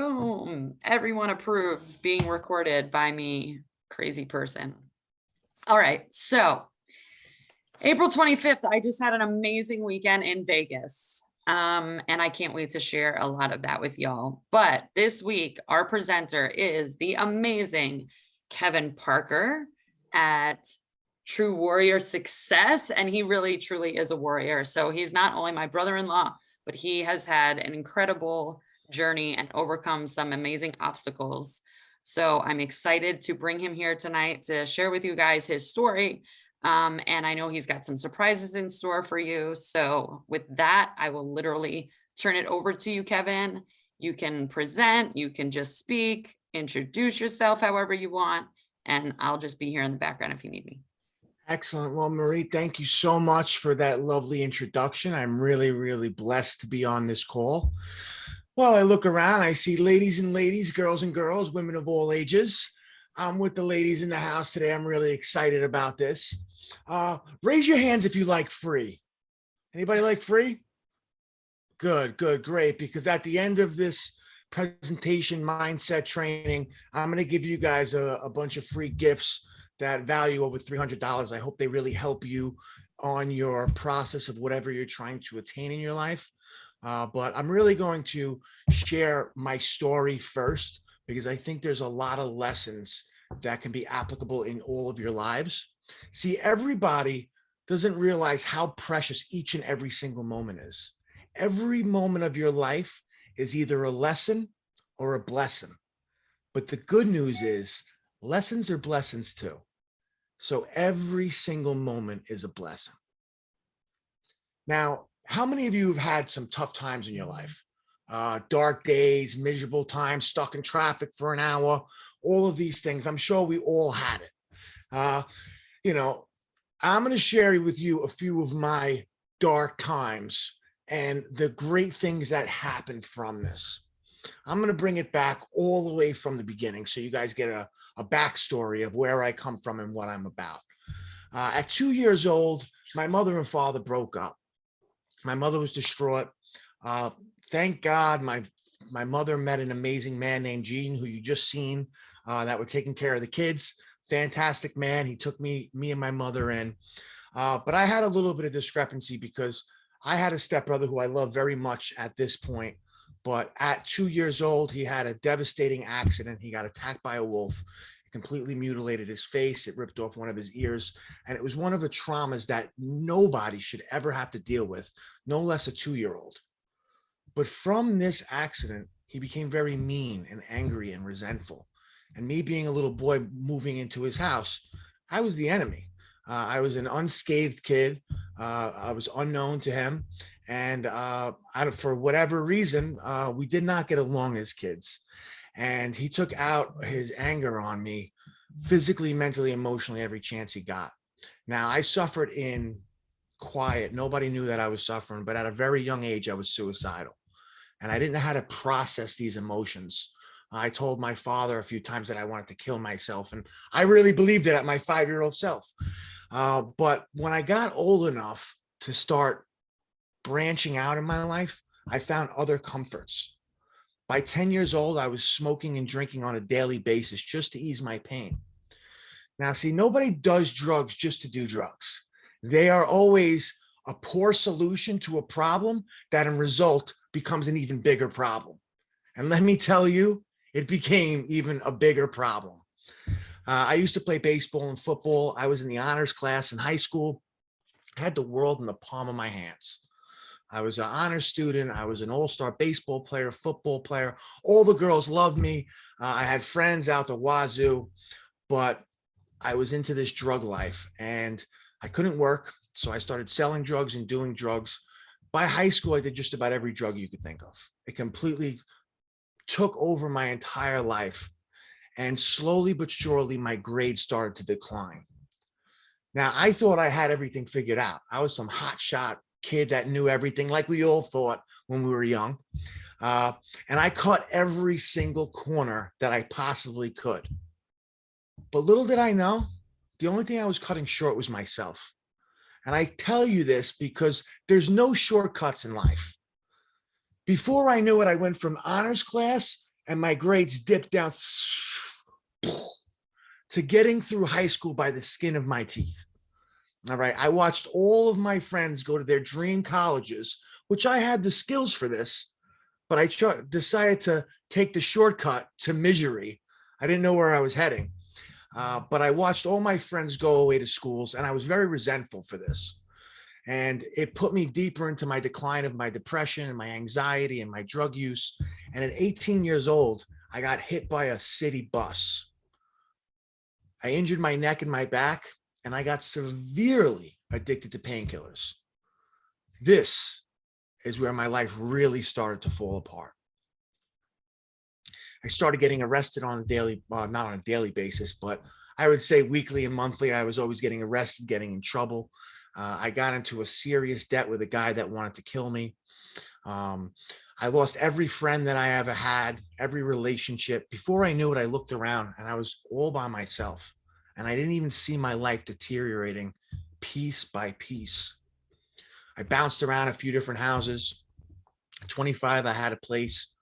Boom. Everyone approved being recorded by me, crazy person. All right. So April 25th, I just had an amazing weekend in Vegas. And I can't wait to share a lot of that with y'all. But this week, our presenter is the amazing Kevin Parker at True Warrior Success. And he really, truly is a warrior. So he's not only my brother-in-law, but he has had an incredible journey and overcome some amazing obstacles. So I'm excited to bring him here tonight to share with you guys his story. And I know he's got some surprises in store for you. So with that, I will literally turn it over to you, Kevin. You can present, you can just speak, introduce yourself however you want, and I'll just be here in the background if you need me. Excellent. Well, Marie, thank you so much for that lovely introduction. I'm really, really blessed to be on this call. Well, I look around, I see ladies and ladies, girls and girls, women of all ages. I'm with the ladies in the house today. I'm really excited about this. Raise your hands if you like free. Anybody like free? Good, good, great. Because at the end of this presentation mindset training, I'm going to give you guys a bunch of free gifts that value over $300. I hope they really help you on your process of whatever you're trying to attain in your life. But I'm really going to share my story first, because I think there's a lot of lessons that can be applicable in all of your lives. See, everybody doesn't realize how precious each and every single moment is. Every moment of your life is either a lesson or a blessing. But the good news is lessons are blessings too. So every single moment is a blessing. Now, how many of you have had some tough times in your life? Dark days, miserable times, stuck in traffic for an hour, all of these things. I'm sure we all had it. I'm going to share with you a few of my dark times and the great things that happened from this. I'm going to bring it back all the way from the beginning so you guys get a backstory of where I come from and what I'm about. At 2 years old, my mother and father broke up. My mother was distraught. Thank God my mother met an amazing man named Gene, who you just seen, that were taking care of the kids. Fantastic man. He took me and my mother in. But I had a little bit of discrepancy because I had a stepbrother who I love very much at this point. But at 2 years old, he had a devastating accident. He got attacked by a wolf. It completely mutilated his face. It ripped off one of his ears. And it was one of the traumas that nobody should ever have to deal with, no less a 2-year-old. But from this accident, he became very mean and angry and resentful. And me being a little boy moving into his house, I was the enemy. I was an unscathed kid. I was unknown to him. And for whatever reason, we did not get along as kids. And he took out his anger on me physically, mentally, emotionally, every chance he got. Now, I suffered in quiet. Nobody knew that I was suffering. But at a very young age, I was suicidal. And I didn't know how to process these emotions. I told my father a few times that I wanted to kill myself. And I really believed it at my 5-year-old self. But when I got old enough to start branching out in my life, I found other comforts. By 10 years old, I was smoking and drinking on a daily basis just to ease my pain. Now, see, nobody does drugs just to do drugs. They are always a poor solution to a problem that in result becomes an even bigger problem. And let me tell you, it became even a bigger problem. I used to play baseball and football. I was in the honors class in high school. I had the world in the palm of my hands. I was an honor student. I was an all-star baseball player, football player. All the girls loved me. I had friends out the wazoo, but I was into this drug life and I couldn't work. So I started selling drugs and doing drugs. By high school, I did just about every drug you could think of. It completely took over my entire life. And slowly but surely, my grades started to decline. Now, I thought I had everything figured out. I was some hotshot kid that knew everything, like we all thought when we were young. And I cut every single corner that I possibly could. But little did I know, the only thing I was cutting short was myself. And I tell you this because there's no shortcuts in life. Before I knew it, I went from honors class and my grades dipped down to getting through high school by the skin of my teeth. All right. I watched all of my friends go to their dream colleges, which I had the skills for this, but I decided to take the shortcut to misery. I didn't know where I was heading, but I watched all my friends go away to schools, and I was very resentful for this. And it put me deeper into my decline of my depression and my anxiety and my drug use. And at 18 years old, I got hit by a city bus. I injured my neck and my back, and I got severely addicted to painkillers. This is where my life really started to fall apart. I started getting arrested on a daily, not on a daily basis, but I would say weekly and monthly. I was always getting arrested, getting in trouble. I got into a serious debt with a guy that wanted to kill me. I lost every friend that I ever had, every relationship. Before I knew it, I looked around and I was all by myself. And I didn't even see my life deteriorating piece by piece. I bounced around a few different houses. At 25, I had a place.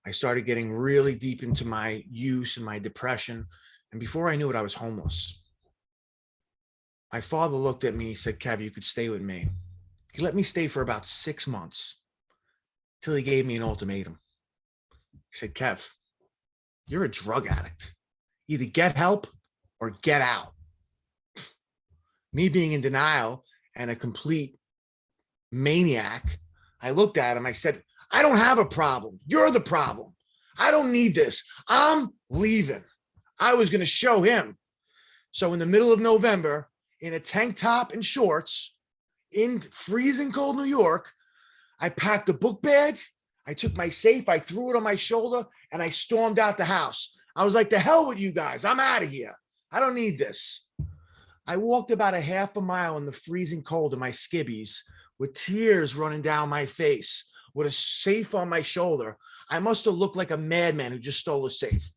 I started getting really deep into my use and my depression. And before I knew it, I was homeless. My father looked at me and said, "Kev, you could stay with me." He let me stay for about 6 months till he gave me an ultimatum. He said, "Kev, you're a drug addict. Either get help or get out." Me being in denial and a complete maniac, I looked at him. I said, "I don't have a problem. You're the problem. I don't need this. I'm leaving." I was going to show him. So in the middle of November, in a tank top and shorts, in freezing cold New York, I packed a book bag. I took my safe. I threw it on my shoulder, and I stormed out the house. I was like, "The hell with you guys. I'm out of here. I don't need this." I walked about a half a mile in the freezing cold in my skivvies with tears running down my face, with a safe on my shoulder. I must have looked like a madman who just stole a safe.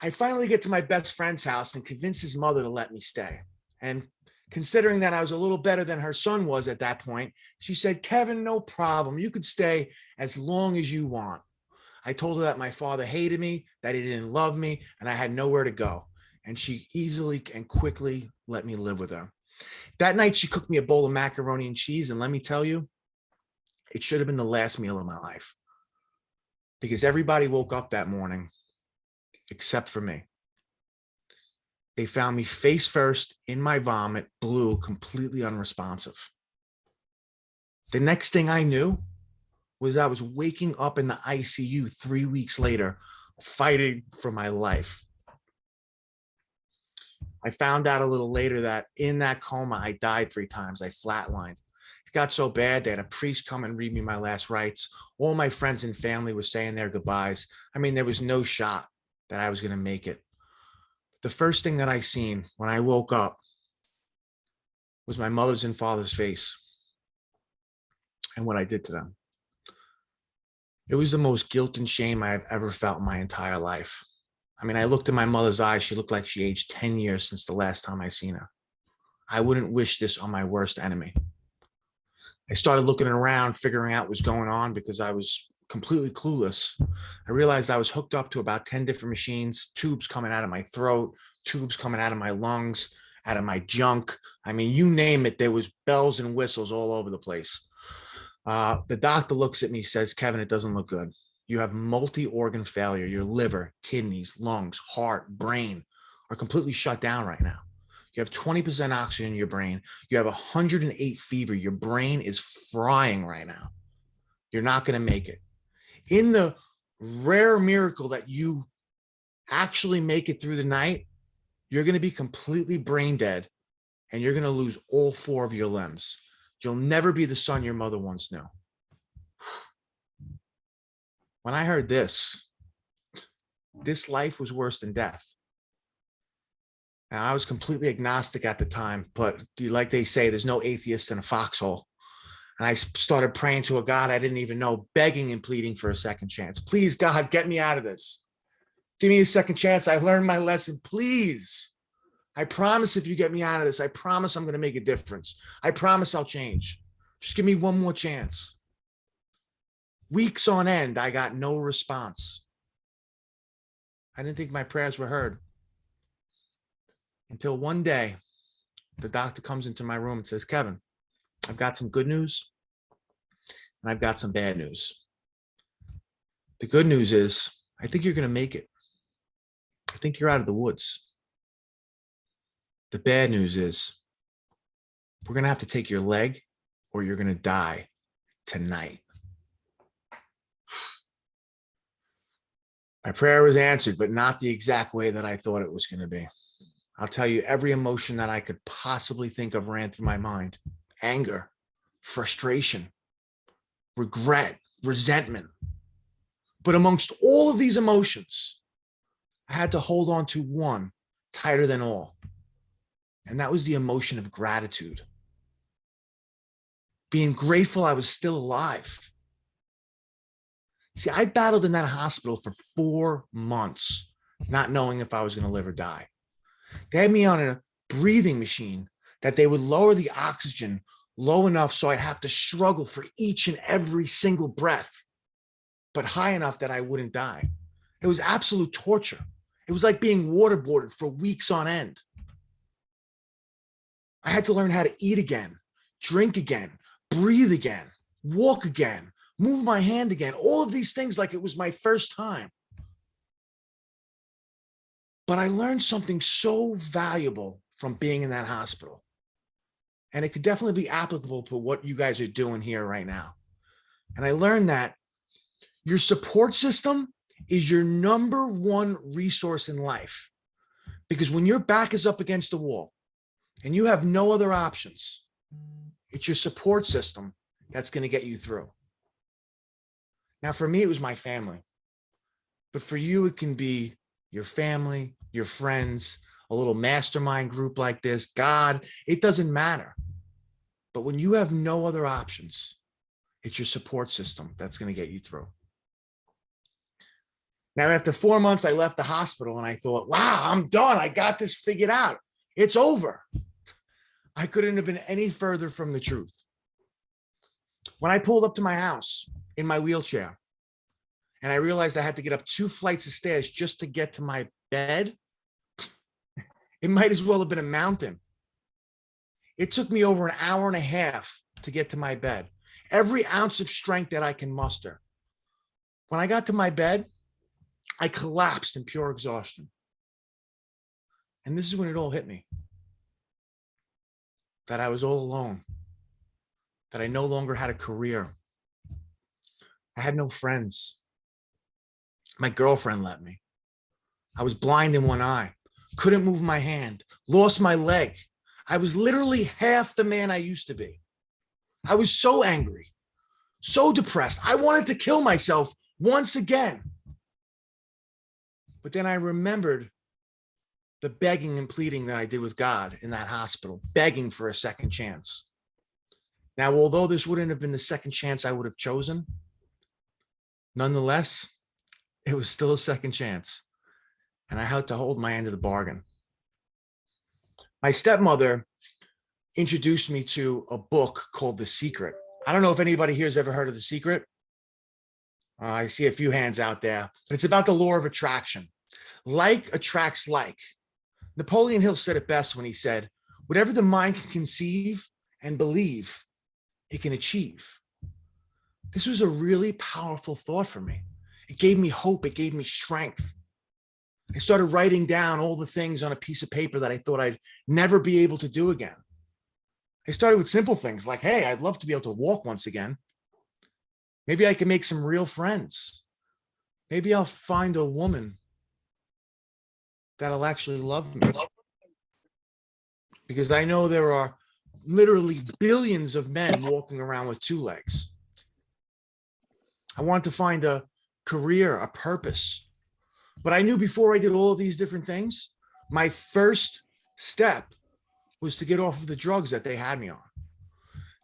I finally get to my best friend's house and convince his mother to let me stay. And considering that I was a little better than her son was at that point, she said, "Kevin, no problem. You could stay as long as you want." I told her that my father hated me, that he didn't love me, and I had nowhere to go. And she easily and quickly let me live with her. That night, she cooked me a bowl of macaroni and cheese. And let me tell you, it should have been the last meal of my life, because everybody woke up that morning except for me. They found me face first in my vomit, blue, completely unresponsive. The next thing I knew was I was waking up in the ICU 3 weeks later, fighting for my life. I found out a little later that in that coma, I died 3 times. I flatlined. It got so bad, they had a priest come and read me my last rites. All my friends and family were saying their goodbyes. I mean, there was no shot that I was going to make it. The first thing that I seen when I woke up was my mother's and father's face and what I did to them. It was the most guilt and shame I have ever felt in my entire life. I mean, I looked in my mother's eyes. She looked like she aged 10 years since the last time I seen her. I wouldn't wish this on my worst enemy. I started looking around, figuring out what was going on, because I was completely clueless. I realized I was hooked up to about 10 different machines, tubes coming out of my throat, tubes coming out of my lungs, out of my junk. I mean, you name it, there was bells and whistles all over the place. The doctor looks at me, says, "Kevin, it doesn't look good. You have multi-organ failure. Your liver, kidneys, lungs, heart, brain are completely shut down right now. You have 20% oxygen in your brain. You have 108 fever. Your brain is frying right now. You're not going to make it. In the rare miracle that you actually make it through the night, you're going to be completely brain dead, and you're going to lose all 4 of your limbs. You'll never be the son your mother once knew." When I heard this life was worse than death. Now, I was completely agnostic at the time, but like they say, there's no atheist in a foxhole. And I started praying to a God I didn't even know, begging and pleading for a second chance. "Please, God, get me out of this. Give me a second chance. I learned my lesson. Please. I promise if you get me out of this, I promise I'm going to make a difference. I promise I'll change. Just give me one more chance." Weeks on end, I got no response. I didn't think my prayers were heard. Until one day, the doctor comes into my room and says, Kevin, I've got some good news and I've got some bad news. The good news is, I think you're going to make it. I think you're out of the woods. The bad news is, we're going to have to take your leg or you're going to die tonight. My prayer was answered, but not the exact way that I thought it was going to be. I'll tell you, every emotion that I could possibly think of ran through my mind. Anger, frustration, regret, resentment. But amongst all of these emotions, I had to hold on to one tighter than all. And that was the emotion of gratitude. Being grateful I was still alive. See, I battled in that hospital for 4 months, not knowing if I was going to live or die. They had me on a breathing machine that they would lower the oxygen low enough so I'd have to struggle for each and every single breath, but high enough that I wouldn't die. It was absolute torture. It was like being waterboarded for weeks on end. I had to learn how to eat again, drink again, breathe again, walk again, move my hand again, all of these things like it was my first time. But I learned something so valuable from being in that hospital. And it could definitely be applicable to what you guys are doing here right now. And I learned that your support system is your number one resource in life. Because when your back is up against the wall and you have no other options, it's your support system that's going to get you through. Now, for me, it was my family. But for you, it can be your family, your friends, a little mastermind group like this, God, it doesn't matter. But when you have no other options, it's your support system that's going to get you through. Now, after 4 months, I left the hospital and I thought, wow, I'm done. I got this figured out. It's over. I couldn't have been any further from the truth. When I pulled up to my house in my wheelchair and I realized I had to get up 2 flights of stairs just to get to my bed, it might as well have been a mountain. It took me over an hour and a half to get to my bed. Every ounce of strength that I can muster. When I got to my bed, I collapsed in pure exhaustion. And this is when it all hit me. That I was all alone. That I no longer had a career. I had no friends. My girlfriend left me. I was blind in one eye. Couldn't move my hand. Lost my leg. I was literally half the man I used to be. I was so angry, so depressed. I wanted to kill myself once again. But then I remembered the begging and pleading that I did with God in that hospital, begging for a second chance. Now, although this wouldn't have been the second chance I would have chosen, nonetheless, it was still a second chance. And I had to hold my end of the bargain. My stepmother introduced me to a book called The Secret. I don't know if anybody here has ever heard of The Secret. I see a few hands out there, but it's about the law of attraction. Like attracts like. Napoleon Hill said it best when he said, whatever the mind can conceive and believe, it can achieve. This was a really powerful thought for me. It gave me hope. It gave me strength. I started writing down all the things on a piece of paper that I thought I'd never be able to do again. I started with simple things like, hey, I'd love to be able to walk once again. Maybe I can make some real friends. Maybe I'll find a woman that'll actually love me. Because I know there are literally billions of men walking around with 2 legs. I wanted to find a career, a purpose. But I knew before I did all of these different things, my first step was to get off of the drugs that they had me on.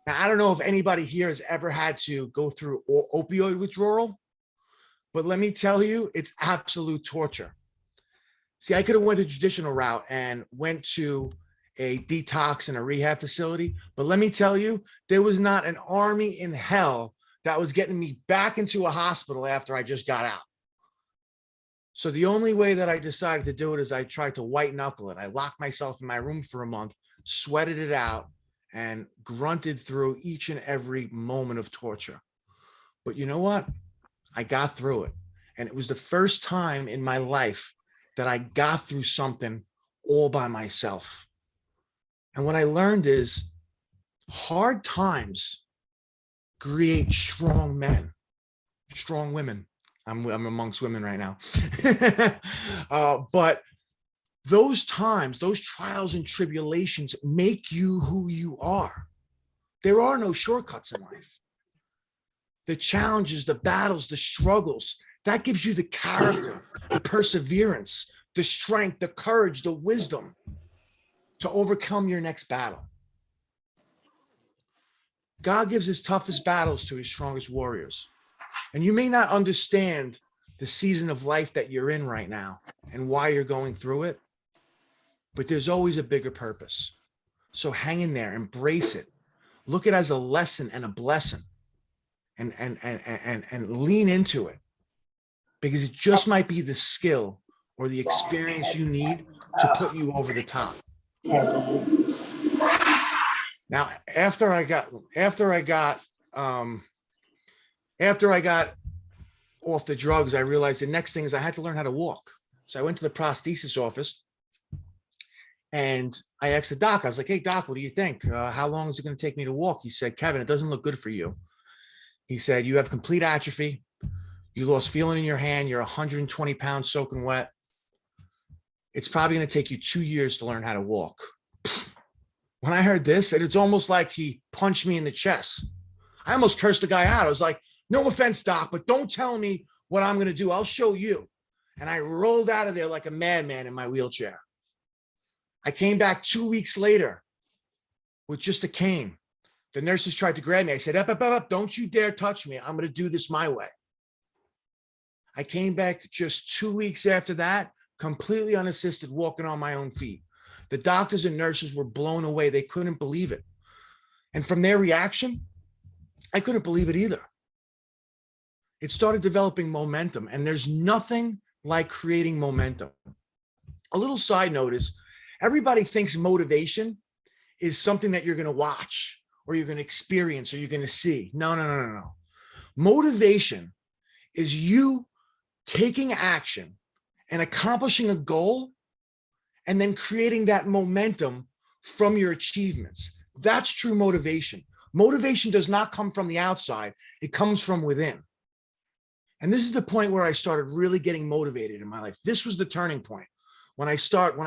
Now, I don't know if anybody here has ever had to go through opioid withdrawal, but let me tell you, it's absolute torture. See, I could have went the traditional route and went to a detox and a rehab facility, but let me tell you, there was not an army in hell that was getting me back into a hospital after I just got out. So the only way that I decided to do it is I tried to white knuckle it. I locked myself in my room for a month, sweated it out, and grunted through each and every moment of torture. But you know what? I got through it. And it was the first time in my life that I got through something all by myself. And what I learned is hard times create strong men, strong women. I'm amongst women right now. But those times, those trials and tribulations make you who you are. There are no shortcuts in life. The challenges, the battles, the struggles, that gives you the character, the perseverance, the strength, the courage, the wisdom to overcome your next battle. God gives his toughest battles to his strongest warriors. And you may not understand the season of life that you're in right now and why you're going through it, but there's always a bigger purpose. So hang in there, embrace it, look at it as a lesson and a blessing, and lean into it, because it just might be the skill or the experience you need to put you over the top. Now, after I got off the drugs, I realized the next thing is I had to learn how to walk. So I went to the prosthesis office and I asked the doc, I was like, hey doc, what do you think? How long is it going to take me to walk? He said, Kevin, it doesn't look good for you. He said, you have complete atrophy. You lost feeling in your hand. You're 120 pounds soaking wet. It's probably going to take you 2 years to learn how to walk. When I heard this, it's almost like he punched me in the chest. I almost cursed the guy out. I was like, no offense, doc, but don't tell me what I'm going to do. I'll show you. And I rolled out of there like a madman in my wheelchair. I came back 2 weeks later with just a cane. The nurses tried to grab me. I said, up, don't you dare touch me. I'm going to do this my way. I came back just 2 weeks after that, completely unassisted, walking on my own feet. The doctors and nurses were blown away. They couldn't believe it. And from their reaction, I couldn't believe it either. It started developing momentum, and there's nothing like creating momentum. A little side note is everybody thinks motivation is something that you're going to watch or you're going to experience or you're going to see. No. Motivation is you taking action and accomplishing a goal and then creating that momentum from your achievements. That's true motivation. Motivation does not come from the outside. It comes from within. And this is the point where I started really getting motivated in my life. This was the turning point. When I started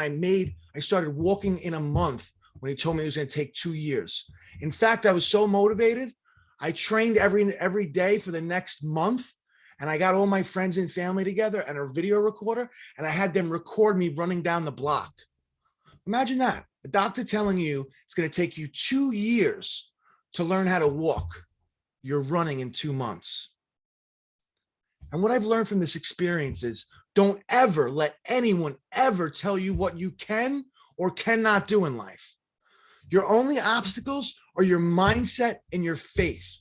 walking in a month when he told me it was going to take 2 years. In fact, I was so motivated. I trained every day for the next month. And I got all my friends and family together and a video recorder, and I had them record me running down the block. Imagine that. A doctor telling you it's going to take you 2 years to learn how to walk. You're running in 2 months. And what I've learned from this experience is don't ever let anyone ever tell you what you can or cannot do in life. Your only obstacles are your mindset and your faith.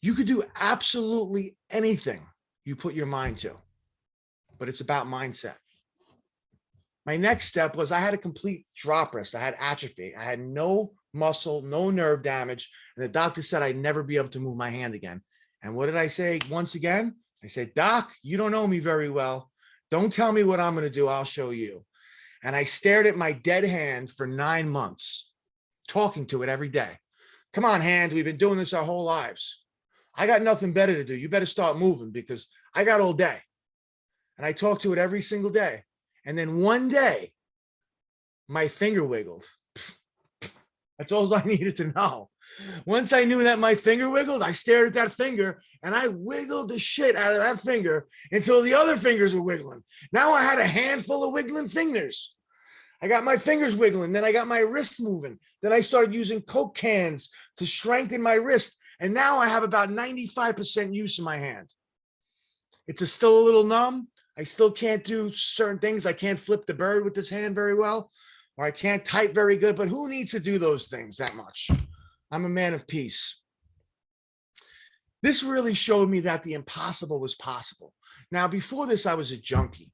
You could do absolutely anything you put your mind to, but it's about mindset. My next step was I had a complete drop wrist. I had atrophy. I had no muscle, no nerve damage. And the doctor said I'd never be able to move my hand again. And what did I say once again? I said, Doc, you don't know me very well. Don't tell me what I'm going to do. I'll show you. And I stared at my dead hand for 9 months, talking to it every day. Come on, hand. We've been doing this our whole lives. I got nothing better to do. You better start moving because I got all day. And I talked to it every single day. And then one day, my finger wiggled. That's all I needed to know. Once I knew that my finger wiggled, I stared at that finger and I wiggled the shit out of that finger until the other fingers were wiggling. Now I had a handful of wiggling fingers. I got my fingers wiggling. Then I got my wrist moving. Then I started using Coke cans to strengthen my wrist. And now I have about 95% use of my hand. It's still a little numb. I still can't do certain things. I can't flip the bird with this hand very well, or I can't type very good, but who needs to do those things that much? I'm a man of peace. This really showed me that the impossible was possible. Now, before this, I was a junkie,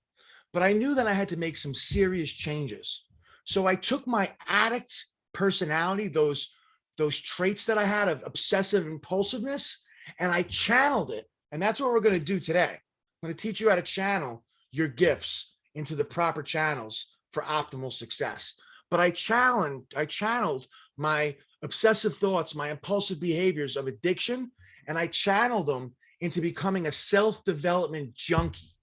but I knew that I had to make some serious changes. So I took my addict personality, those traits that I had of obsessive impulsiveness, and I channeled it. And that's what we're going to do today. I'm going to teach you how to channel your gifts into the proper channels for optimal success. But I channeled my obsessive thoughts, my impulsive behaviors of addiction, and I channeled them into becoming a self-development junkie.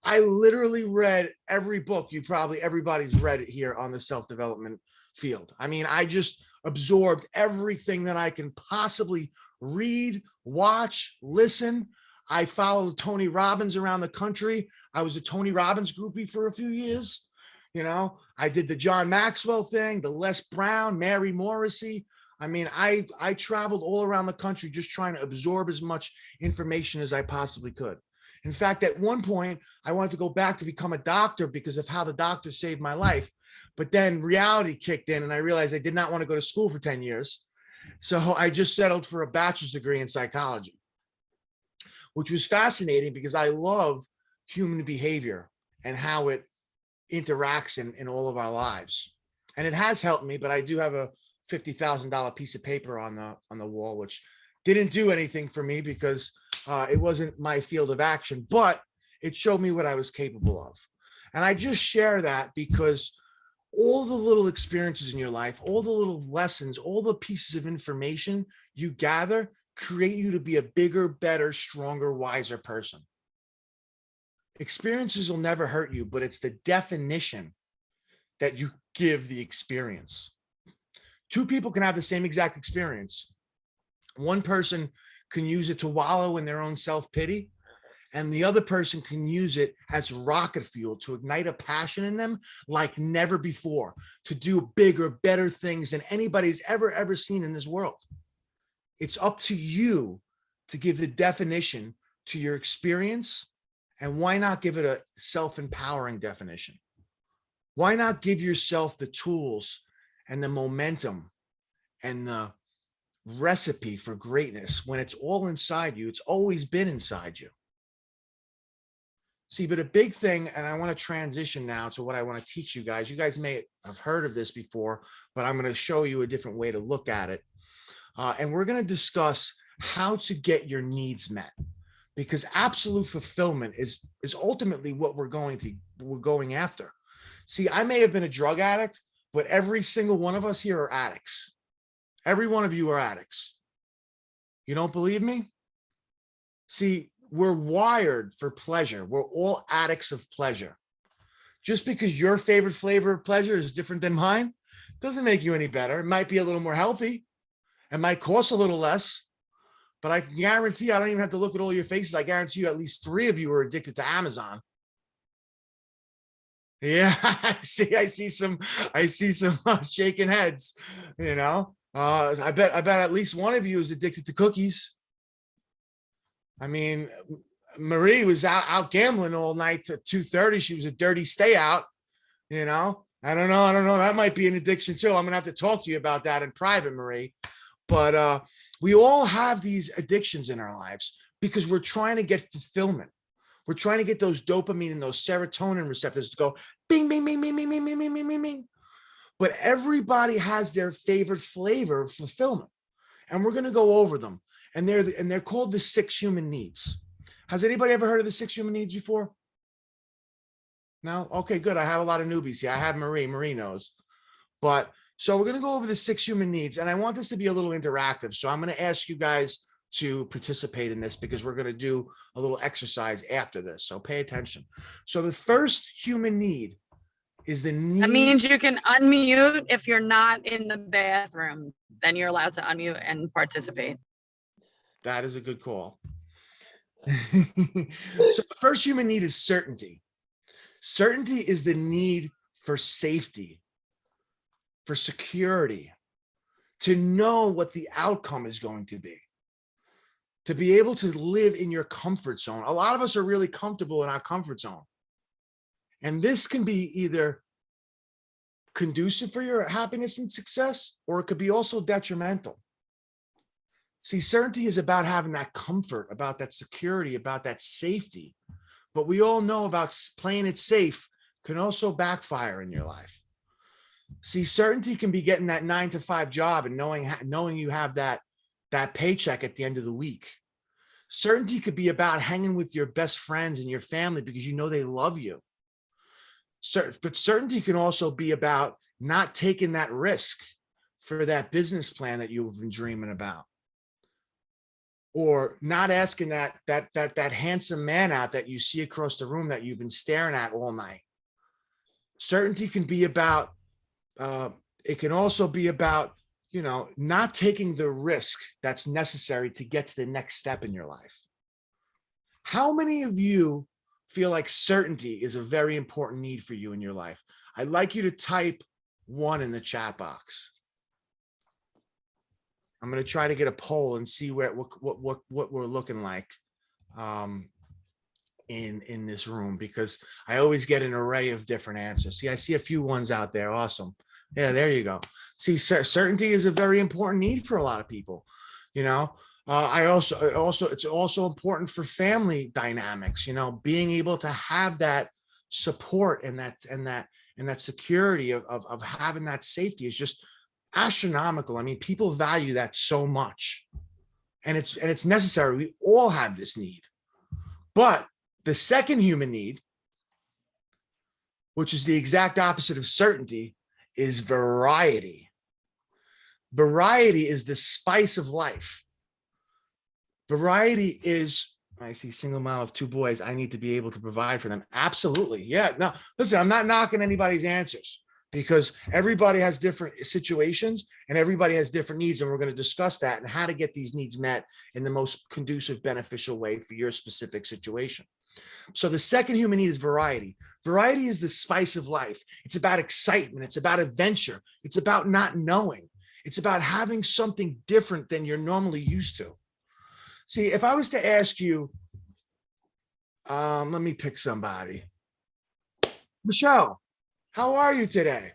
I literally read every book everybody's read it here on the self-development field. I mean, I just absorbed everything that I can possibly read, watch, listen. I followed Tony Robbins around the country. I was a Tony Robbins groupie for a few years. You know, I did the John Maxwell thing, the Les Brown, Mary Morrissey. I mean, I traveled all around the country just trying to absorb as much information as I possibly could. In fact, at one point, I wanted to go back to become a doctor because of how the doctor saved my life. But then reality kicked in and I realized I did not want to go to school for 10 years. So I just settled for a bachelor's degree in psychology, which was fascinating because I love human behavior and how it interacts in all of our lives. And it has helped me, but I do have a $50,000 piece of paper on the wall, which didn't do anything for me because it wasn't my field of action, but it showed me what I was capable of. And I just share that because all the little experiences in your life, all the little lessons, all the pieces of information you gather create you to be a bigger, better, stronger, wiser person. Experiences will never hurt you, but it's the definition that you give the experience. Two people can have the same exact experience. One person can use it to wallow in their own self-pity, and the other person can use it as rocket fuel to ignite a passion in them like never before, to do bigger, better things than anybody's ever seen in this world. It's up to you to give the definition to your experience, and why not give it a self-empowering definition? Why not give yourself the tools and the momentum and the recipe for greatness when it's all inside you? It's always been inside you. See, but a big thing, and I want to transition now to what I want to teach you guys. You guys may have heard of this before, but I'm going to show you a different way to look at it. And we're going to discuss how to get your needs met, because absolute fulfillment is ultimately what we're going after. See, I may have been a drug addict, but every single one of us here are addicts. Every one of you are addicts. You don't believe me? See, we're wired for pleasure. We're all addicts of pleasure. Just because your favorite flavor of pleasure is different than mine doesn't make you any better. It might be a little more healthy. It might cost a little less, but I can guarantee I don't even have to look at all your faces. I guarantee you at least 3 of you are addicted to Amazon. Yeah, I see some shaking heads, you know. I bet at least one of you is addicted to cookies. I mean, Marie was out gambling all night to 2:30. She was a dirty stay out, you know. I don't know. That might be an addiction too. I'm gonna have to talk to you about that in private, Marie. But we all have these addictions in our lives because we're trying to get fulfillment. We're trying to get those dopamine and those serotonin receptors to go bing, bing, bing, bing, bing, bing, bing, bing, bing, bing, bing. But everybody has their favorite flavor of fulfillment, and we're going to go over them. And they're called the 6 human needs. Has anybody ever heard of the 6 human needs before? No? Okay, good. I have a lot of newbies here. I have Marie. Marie knows. But so we're going to go over the 6 human needs, and I want this to be a little interactive. So I'm going to ask you guys to participate in this because we're going to do a little exercise after this. So pay attention. So the first human need is the need. That means you can unmute if you're not in the bathroom. Then you're allowed to unmute and participate. That is a good call. So the first human need is certainty. Certainty is the need for safety, for security, to know what the outcome is going to be able to live in your comfort zone. A lot of us are really comfortable in our comfort zone. And this can be either conducive for your happiness and success, or it could be also detrimental. See, certainty is about having that comfort, about that security, about that safety. But we all know about playing it safe can also backfire in your life. See, certainty can be getting that 9 to 5 job and knowing you have that paycheck at the end of the week. Certainty could be about hanging with your best friends and your family because you know they love you. But certainty can also be about not taking that risk for that business plan that you've been dreaming about, or not asking that handsome man out that you see across the room that you've been staring at all night. Certainty can be about, it can also be about, not taking the risk that's necessary to get to the next step in your life. How many of you feel like certainty is a very important need for you in your life? I'd like you to type 1 in the chat box. I'm going to try to get a poll and see what we're looking like in this room, because I always get an array of different answers. See, I see a few ones out there. Awesome. Yeah, there you go. See, certainty is a very important need for a lot of people. It's also important for family dynamics, being able to have that support and that security of having that safety is just astronomical. I mean, people value that so much, and it's necessary. We all have this need. But the second human need, which is the exact opposite of certainty, is variety. Variety is the spice of life. Variety is, I see single mom of 2 boys. I need to be able to provide for them. Absolutely. Yeah. No, listen, I'm not knocking anybody's answers, because everybody has different situations and everybody has different needs. And we're going to discuss that and how to get these needs met in the most conducive, beneficial way for your specific situation. So the second human need is variety. Variety is the spice of life. It's about excitement. It's about adventure. It's about not knowing. It's about having something different than you're normally used to. See, if I was to ask you, let me pick somebody. Michelle, how are you today?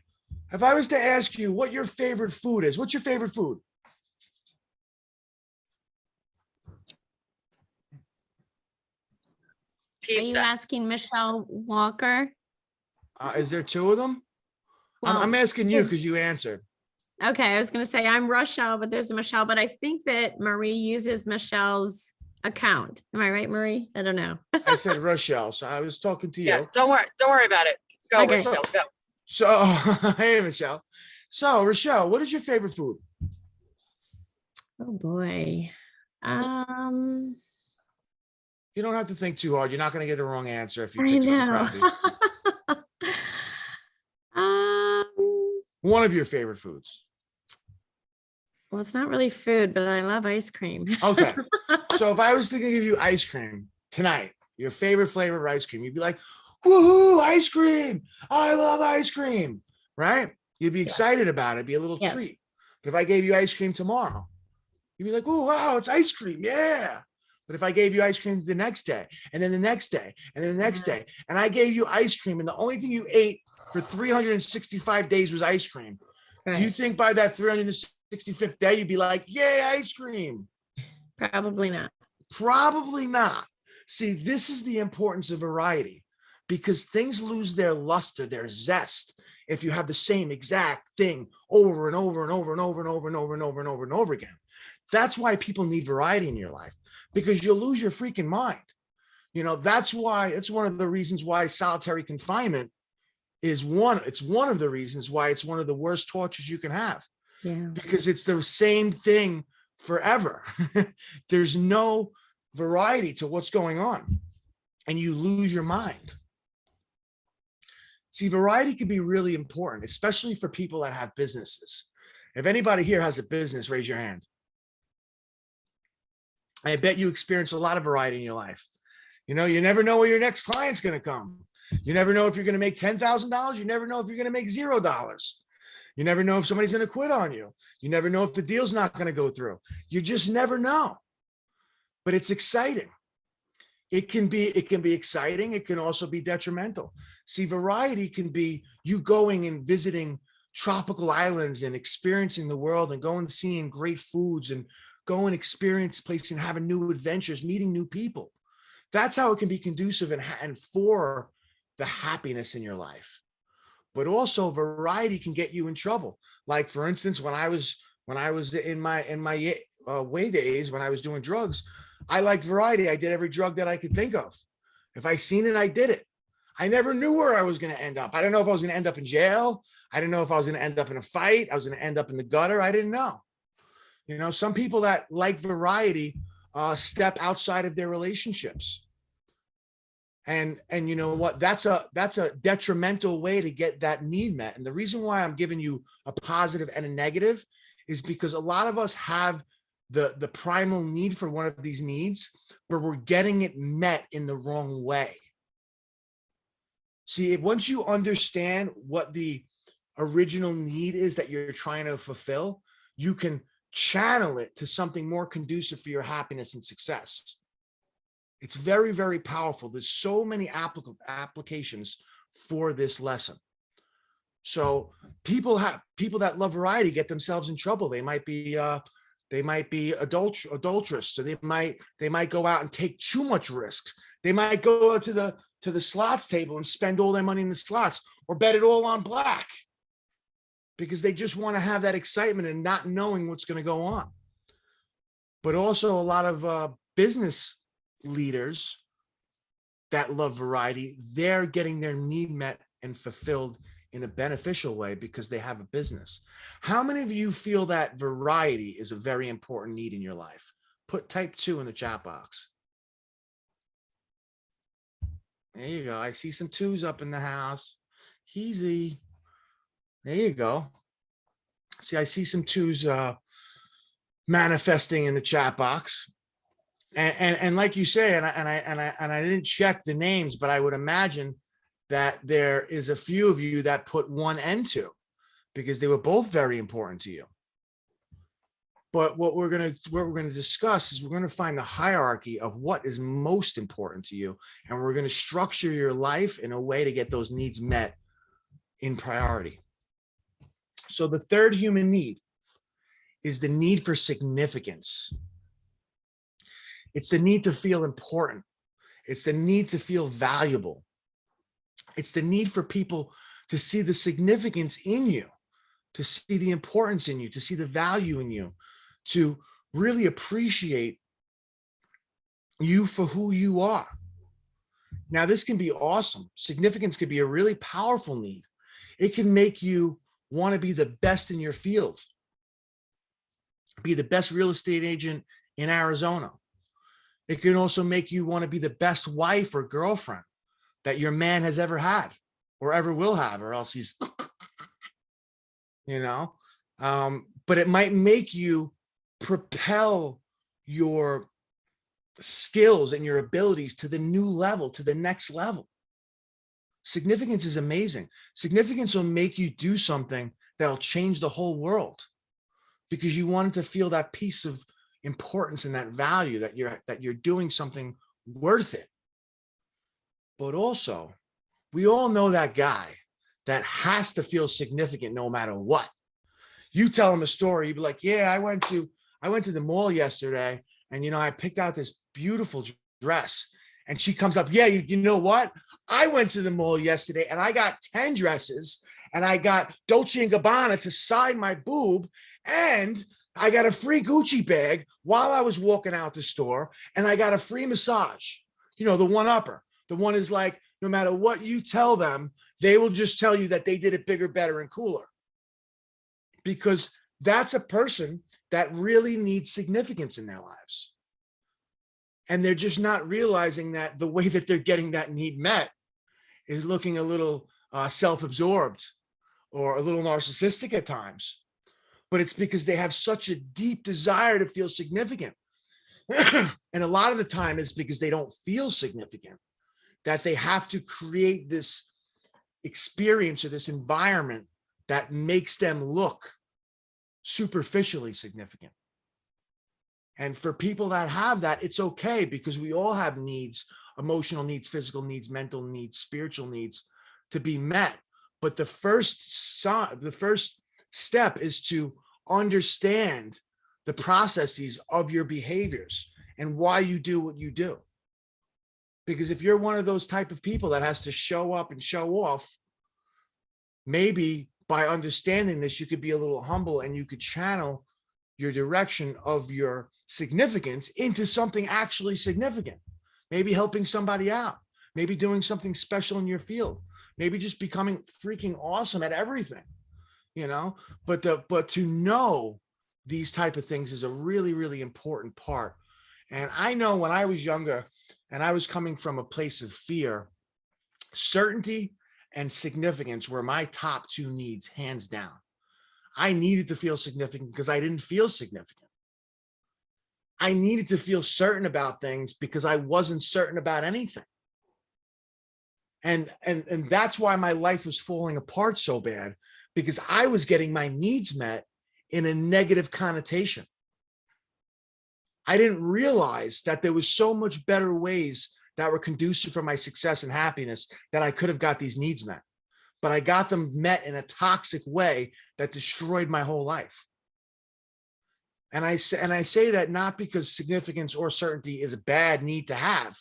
If I was to ask you what your favorite food is, what's your favorite food? Pizza. Are you asking Michelle Walker? Is there 2 of them? Well, I'm asking you because you answered. Okay, I was going to say I'm Rochelle, but there's a Michelle, but I think that Marie uses Michelle's account. Am I right, Marie? I don't know. I said Rochelle, so I was talking to you. Yeah, don't worry about it. Go, Okay. Rochelle, go. So, hey, Michelle. So, Rochelle, what is your favorite food? Oh boy. You don't have to think too hard. You're not going to get the wrong answer if you I pick something know. crappy. um, One of your favorite foods. well, it's not really food, but I love ice cream. Okay. So if I was to give you ice cream tonight, your favorite flavor of ice cream, you'd be like, woohoo, ice cream. I love ice cream, right? You'd be excited about it. It'd be a little Yes. treat. But if I gave you ice cream tomorrow, you'd be like, oh, wow, it's ice cream. Yeah. But if I gave you ice cream the next day, and then the next day, and then the next day, and I gave you ice cream, and the only thing you ate for 365 days was ice cream, do you Right. think by that 365th day, you'd be like, yay, ice cream? Probably not. Probably not. See, this is the importance of variety, because things lose their luster, their zest, if you have the same exact thing over and over and over and over and over and over and over and over and over again. That's why people need variety in your life, because you'll lose your freaking mind. That's why it's one of the reasons why solitary confinement is it's one of the reasons why it's one of the worst tortures you can have, Yeah. because it's the same thing forever. There's no variety to what's going on, and you lose your mind. See, variety can be really important, especially for people that have businesses. If anybody here has a business, raise your hand. I bet you experience a lot of variety in your life. You never know where your next client's going to come. You never know if you're going to make $10,000. You never know if you're going to make $0. You never know if somebody's going to quit on you. You never know if the deal's not going to go through. You just never know. But it's exciting. It can be exciting. It can also be detrimental. See, variety can be you going and visiting tropical islands and experiencing the world and going and seeing great foods and go and experience places and having new adventures, meeting new people. That's how it can be conducive and for the happiness in your life. But also variety can get you in trouble. Like for instance, when I was in my way days, when I was doing drugs, I liked variety. I did every drug that I could think of. If I seen it, I did it. I never knew where I was going to end up. I didn't know if I was going to end up in jail. I didn't know if I was going to end up in a fight. I was going to end up in the gutter. I didn't know. You know, some people that like variety step outside of their relationships. And you know what? That's a detrimental way to get that need met. And the reason why I'm giving you a positive and a negative is because a lot of us have the primal need for one of these needs, but we're getting it met in the wrong way. See, once you understand what the original need is that you're trying to fulfill, you can channel it to something more conducive for your happiness and success. It's very, very powerful. There's so many applications for this lesson. So people that love variety get themselves in trouble. They might be adulterous. So they might go out and take too much risk. They might go to the slots table and spend all their money in the slots, or bet it all on black, because they just want to have that excitement and not knowing what's going to go on. But also a lot of business leaders that love variety, they're getting their need met and fulfilled in a beneficial way because they have a business. How many of you feel that variety is a very important need in your life? Type 2 in the chat box. There you go. I see some 2s up in the house. Easy. There you go. See, I see some 2s manifesting in the chat box. And like you say, and I didn't check the names, but I would imagine that there is a few of you that put 1 and 2 because they were both very important to you. But what we're going to discuss is we're going to find the hierarchy of what is most important to you, and we're going to structure your life in a way to get those needs met in priority. So the third human need is the need for significance. It's the need to feel important. It's the need to feel valuable. It's the need for people to see the significance in you, to see the importance in you, to see the value in you, to really appreciate you for who you are. Now, this can be awesome. Significance could be a really powerful need. It can make you want to be the best in your field, be the best real estate agent in Arizona. It can also make you want to be the best wife or girlfriend that your man has ever had or ever will have, or else he's, you know, but it might make you propel your skills and your abilities to the new level, to the next level. Significance is amazing. Significance will make you do something that'll change the whole world because you wanted to feel that piece of importance and that value that you're doing something worth it. But also, we all know that guy that has to feel significant no matter what. You tell him a story, you'd be like, yeah, I went to the mall yesterday and, you know, I picked out this beautiful dress. And she comes up, yeah, you know what? I went to the mall yesterday and I got 10 dresses and I got Dolce & Gabbana to sign my boob, and I got a free Gucci bag while I was walking out the store, and I got a free massage. You know, the one-upper. The one is like, no matter what you tell them, they will just tell you that they did it bigger, better, and cooler. Because that's a person that really needs significance in their lives. And they're just not realizing that the way that they're getting that need met is looking a little self-absorbed or a little narcissistic at times. But it's because they have such a deep desire to feel significant. And a lot of the time it's because they don't feel significant, that they have to create this experience or this environment that makes them look superficially significant. And for people that have that, it's okay, because we all have needs, emotional needs, physical needs, mental needs, spiritual needs to be met. But the first step is to understand the processes of your behaviors and why you do what you do. Because if you're one of those type of people that has to show up and show off, maybe by understanding this, you could be a little humble and you could channel your direction of your significance into something actually significant. Maybe helping somebody out, maybe doing something special in your field, maybe just becoming freaking awesome at everything, you know. But to know these type of things is a really, really important part. And I know when I was younger and I was coming from a place of fear, certainty and significance were my top two needs, hands down. I needed to feel significant because I didn't feel significant. I needed to feel certain about things because I wasn't certain about anything. And that's why my life was falling apart so bad, because I was getting my needs met in a negative connotation. I didn't realize that there was so much better ways that were conducive for my success and happiness that I could have got these needs met. But I got them met in a toxic way that destroyed my whole life. And I say that not because significance or certainty is a bad need to have,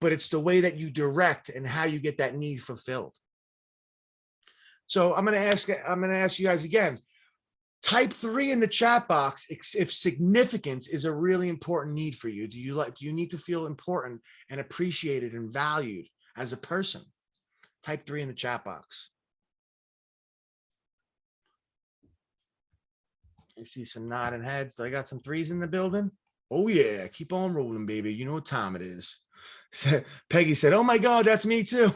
but it's the way that you direct and how you get that need fulfilled. So I'm going to ask you guys again, type 3 in the chat box if significance is a really important need for you. Do you need to feel important and appreciated and valued as a person? Type 3 in the chat box. I see some nodding heads. I got some 3s in the building. Oh yeah, keep on rolling, baby. You know what time it is. Peggy said, "Oh my God, that's me too."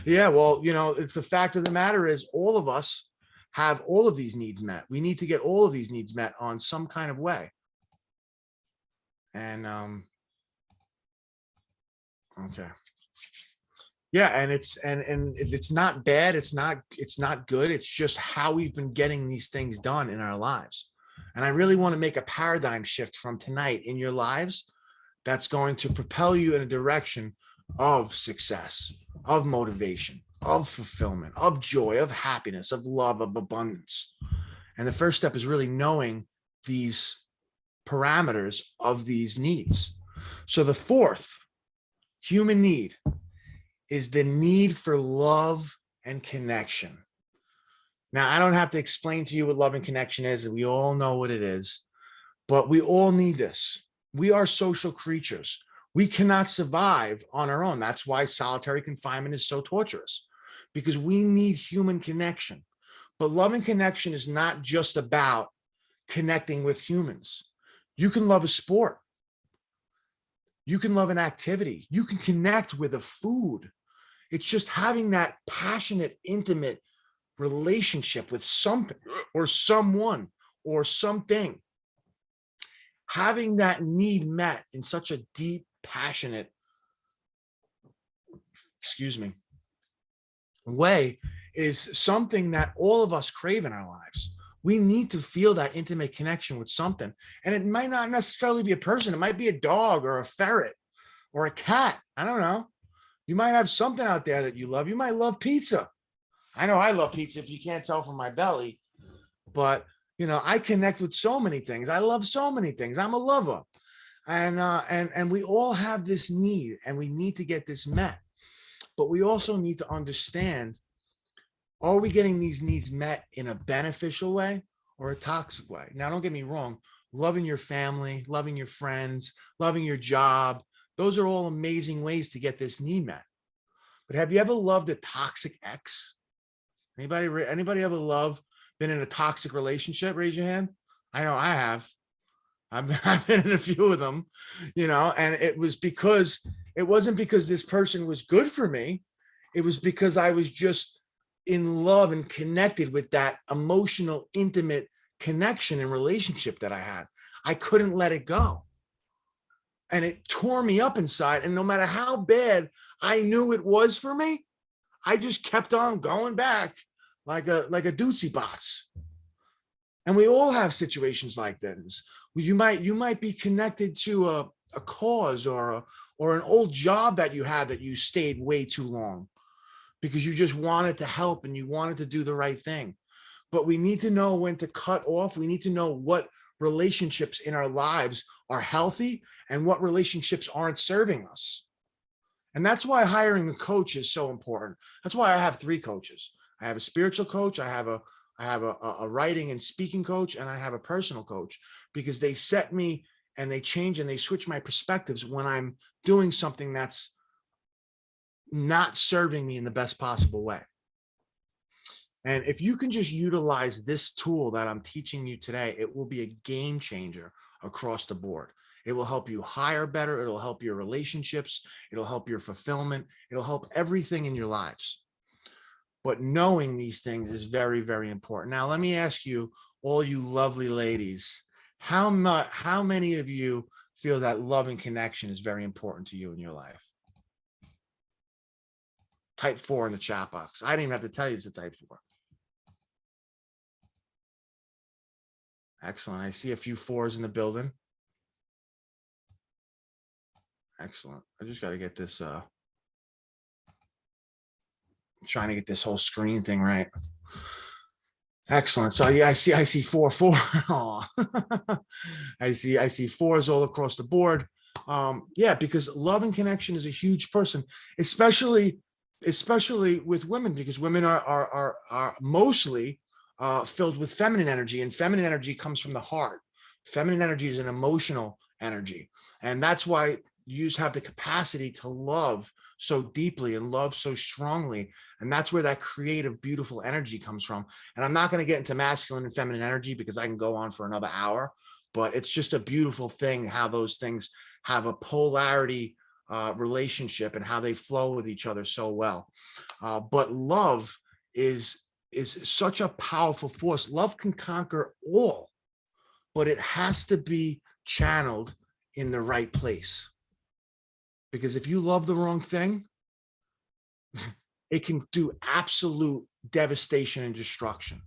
Yeah, well, you know, it's the fact of the matter is all of us have all of these needs met. We need to get all of these needs met on some kind of way. And okay. Yeah, and it's not bad, it's not good. It's just how we've been getting these things done in our lives. And I really want to make a paradigm shift from tonight in your lives that's going to propel you in a direction of success, of motivation, of fulfillment, of joy, of happiness, of love, of abundance. And the first step is really knowing these parameters of these needs. So the fourth human need is the need for love and connection. Now, I don't have to explain to you what love and connection is, and we all know what it is, but we all need this. We are social creatures. We cannot survive on our own. That's why solitary confinement is so torturous, because we need human connection. But love and connection is not just about connecting with humans. You can love a sport. You can love an activity. You can connect with a food. It's just having that passionate, intimate relationship with something or someone or something. Having that need met in such a deep, passionate, way is something that all of us crave in our lives. We need to feel that intimate connection with something. And it might not necessarily be a person. It might be a dog or a ferret or a cat. I don't know. You might have something out there that you love. You might love pizza. I know I love pizza if you can't tell from my belly, but you know, I connect with so many things. I love so many things. I'm a lover. And we all have this need, and we need to get this met. But we also need to understand, are we getting these needs met in a beneficial way or a toxic way? Now, don't get me wrong. Loving your family, loving your friends, loving your job, those are all amazing ways to get this need met. But have you ever loved a toxic ex? Anybody ever been in a toxic relationship? Raise your hand. I know I have. I've been in a few of them, you know, and it wasn't because this person was good for me. It was because I was just in love and connected with that emotional, intimate connection and relationship that I had. I couldn't let it go. And it tore me up inside. And no matter how bad I knew it was for me, I just kept on going back like a doozy bots. And we all have situations like this. You might be connected to a cause or an old job that you had that you stayed way too long because you just wanted to help and you wanted to do the right thing. but we need to know when to cut off. We need to know what relationships in our lives are healthy and what relationships aren't serving us. And that's why hiring a coach is so important. That's why I have 3 coaches. I have a spiritual coach, I have a writing and speaking coach, and I have a personal coach, because they set me and they change and they switch my perspectives when I'm doing something that's not serving me in the best possible way. And if you can just utilize this tool that I'm teaching you today, it will be a game changer across the board. It will help you hire better. It'll help your relationships. It'll help your fulfillment. It'll help everything in your lives. But knowing these things is very, very important. Now, let me ask you, all you lovely ladies, how many of you feel that love and connection is very important to you in your life? Type 4 in the chat box. I didn't even have to tell you it's a type 4. Excellent. I see a few 4s in the building. Excellent. I just got to get this, trying to get this whole screen thing right. Excellent. So yeah, I see 4. Aw. I see 4s all across the board. Yeah, because love and connection is a huge person, especially with women, because women are mostly filled with feminine energy, and feminine energy comes from the heart. Feminine energy is an emotional energy, and that's why you have the capacity to love so deeply and love so strongly, and that's where that creative, beautiful energy comes from. And I'm not going to get into masculine and feminine energy because I can go on for another hour, but it's just a beautiful thing how those things have a polarity relationship and how they flow with each other so well. But love is such a powerful force. Love can conquer all, but it has to be channeled in the right place. Because if you love the wrong thing, it can do absolute devastation and destruction.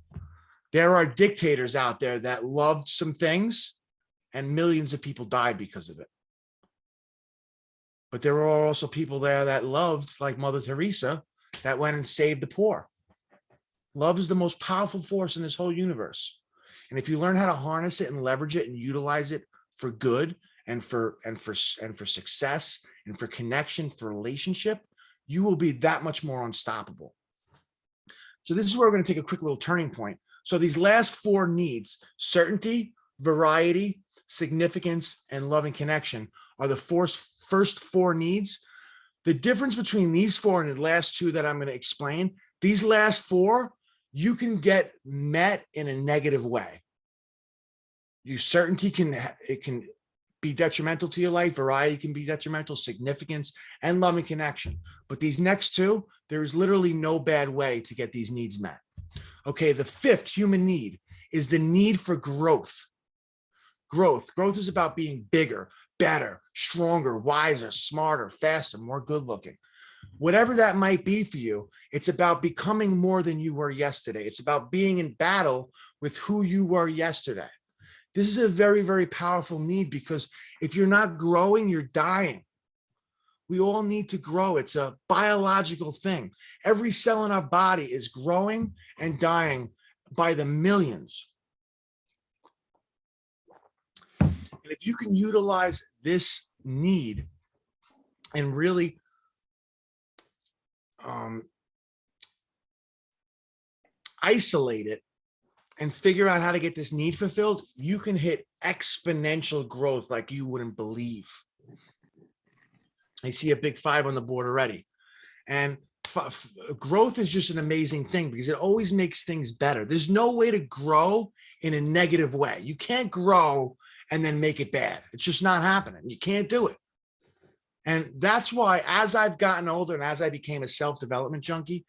There are dictators out there that loved some things and millions of people died because of it. But there are also people there that loved, like Mother Teresa, that went and saved the poor. Love is the most powerful force in this whole universe. And if you learn how to harness it and leverage it and utilize it for good and for success and for connection, for relationship, you will be that much more unstoppable. So this is where we're going to take a quick little turning point. So these last 4 needs, certainty, variety, significance, and love and connection, are the first 4 needs. The difference between these 4 and the last 2 that I'm going to explain, these last 4, you can get met in a negative way. Your certainty can be detrimental to your life. Variety can be detrimental, significance, and love and connection. But these next 2, there is literally no bad way to get these needs met. Okay, the 5th human need is the need for growth. Growth is about being bigger, better, stronger, wiser, smarter, faster, more good looking. Whatever that might be for you, it's about becoming more than you were yesterday. It's about being in battle with who you were yesterday. This is a very, very powerful need, because if you're not growing, you're dying. We all need to grow. It's a biological thing. Every cell in our body is growing and dying by the millions. And if you can utilize this need and really isolate it and figure out how to get this need fulfilled, you can hit exponential growth like you wouldn't believe. I see a big 5 on the board already. And growth is just an amazing thing because it always makes things better. There's no way to grow in a negative way. You can't grow and then make it bad. It's just not happening. You can't do it. And that's why, as I've gotten older and as I became a self-development junkie,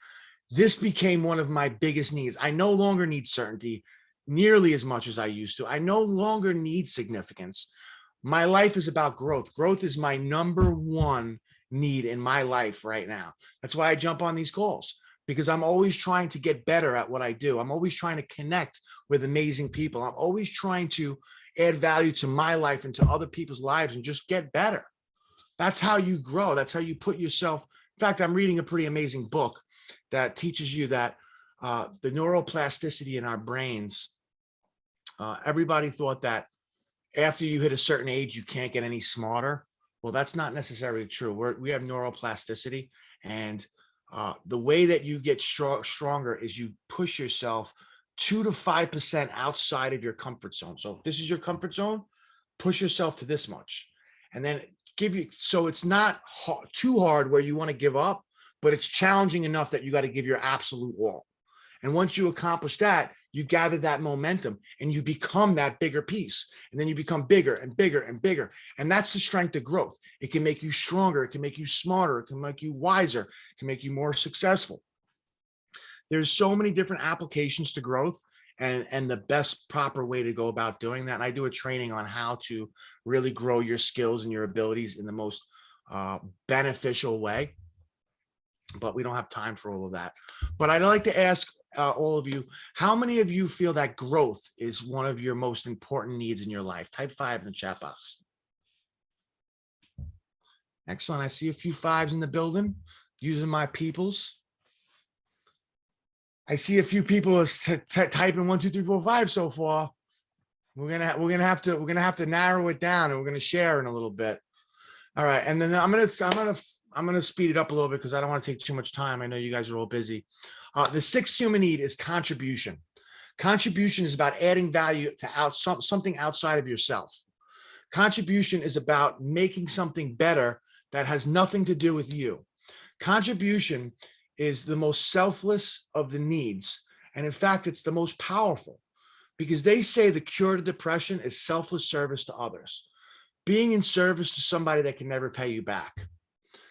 this became one of my biggest needs. I no longer need certainty nearly as much as I used to. I no longer need significance. My life is about growth. Growth is my #1 need in my life right now. That's why I jump on these calls, because I'm always trying to get better at what I do. I'm always trying to connect with amazing people. I'm always trying to add value to my life and to other people's lives and just get better. That's how you grow. That's how you put yourself. In fact, I'm reading a pretty amazing book that teaches you that the neuroplasticity in our brains, everybody thought that after you hit a certain age, you can't get any smarter. Well, that's not necessarily true. We have neuroplasticity, and the way that you get stronger is you push yourself 2 to 5% outside of your comfort zone. So if this is your comfort zone, push yourself to this much, and then so it's not too hard where you want to give up, but it's challenging enough that you got to give your absolute all. And once you accomplish that, you gather that momentum and you become that bigger piece. And then you become bigger and bigger and bigger. And that's the strength of growth. It can make you stronger. It can make you smarter. It can make you wiser. It can make you more successful. There's so many different applications to growth, and the best proper way to go about doing that. And I do a training on how to really grow your skills and your abilities in the most beneficial way. But we don't have time for all of that. But I'd like to ask all of you, how many of you feel that growth is one of your most important needs in your life? Type 5 in the chat box. Excellent. I see a few 5s in the building using my peoples. I see a few people typing 1, 2, 3, 4, 5 so far. We're gonna have to narrow it down, and we're gonna share in a little bit. All right, and then I'm gonna speed it up a little bit because I don't want to take too much time. I know you guys are all busy. The 6th human need is contribution. Contribution is about adding value to something outside of yourself. Contribution is about making something better that has nothing to do with you. Contribution is the most selfless of the needs. And in fact, it's the most powerful, because they say the cure to depression is selfless service to others. Being in service to somebody that can never pay you back.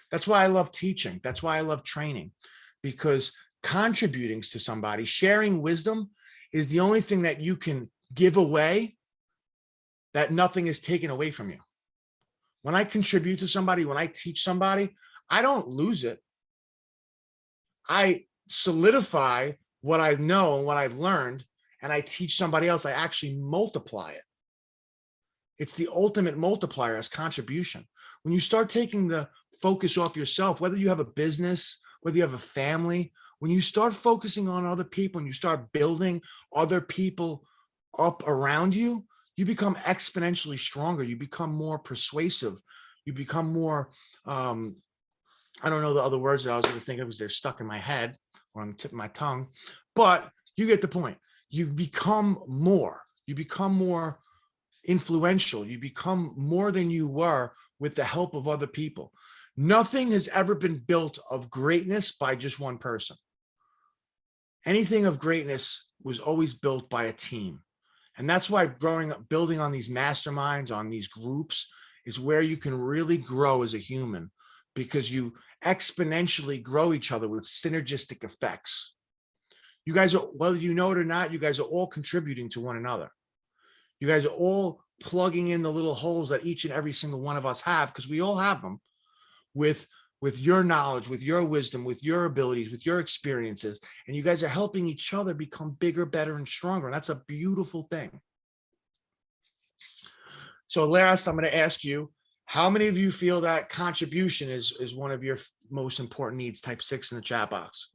That's why I love teaching. That's why I love training, because contributing to somebody, sharing wisdom, is the only thing that you can give away that nothing is taken away from you. When I contribute to somebody, when I teach somebody, I don't lose it. I solidify what I know and what I've learned, and I teach somebody else. I actually multiply it. It's the ultimate multiplier as contribution. When you start taking the focus off yourself, whether you have a business, whether you have a family, when you start focusing on other people and you start building other people up around you, you become exponentially stronger. You become more persuasive. You become more, I don't know the other words that I was going to think of because they're stuck in my head or on the tip of my tongue, but you get the point. You become more. You become more influential. You become more than you were with the help of other people. Nothing has ever been built of greatness by just one person. Anything of greatness was always built by a team. And that's why growing up, building on these masterminds, on these groups, is where you can really grow as a human, because you exponentially grow each other with synergistic effects. You guys are, whether you know it or not, you guys are all contributing to one another. You guys are all plugging in the little holes that each and every single one of us have, because we all have them, with your knowledge, with your wisdom, with your abilities, with your experiences. And you guys are helping each other become bigger, better, and stronger. And that's a beautiful thing. So last, I'm going to ask you, how many of you feel that contribution is one of your most important needs? Type 6 in the chat box.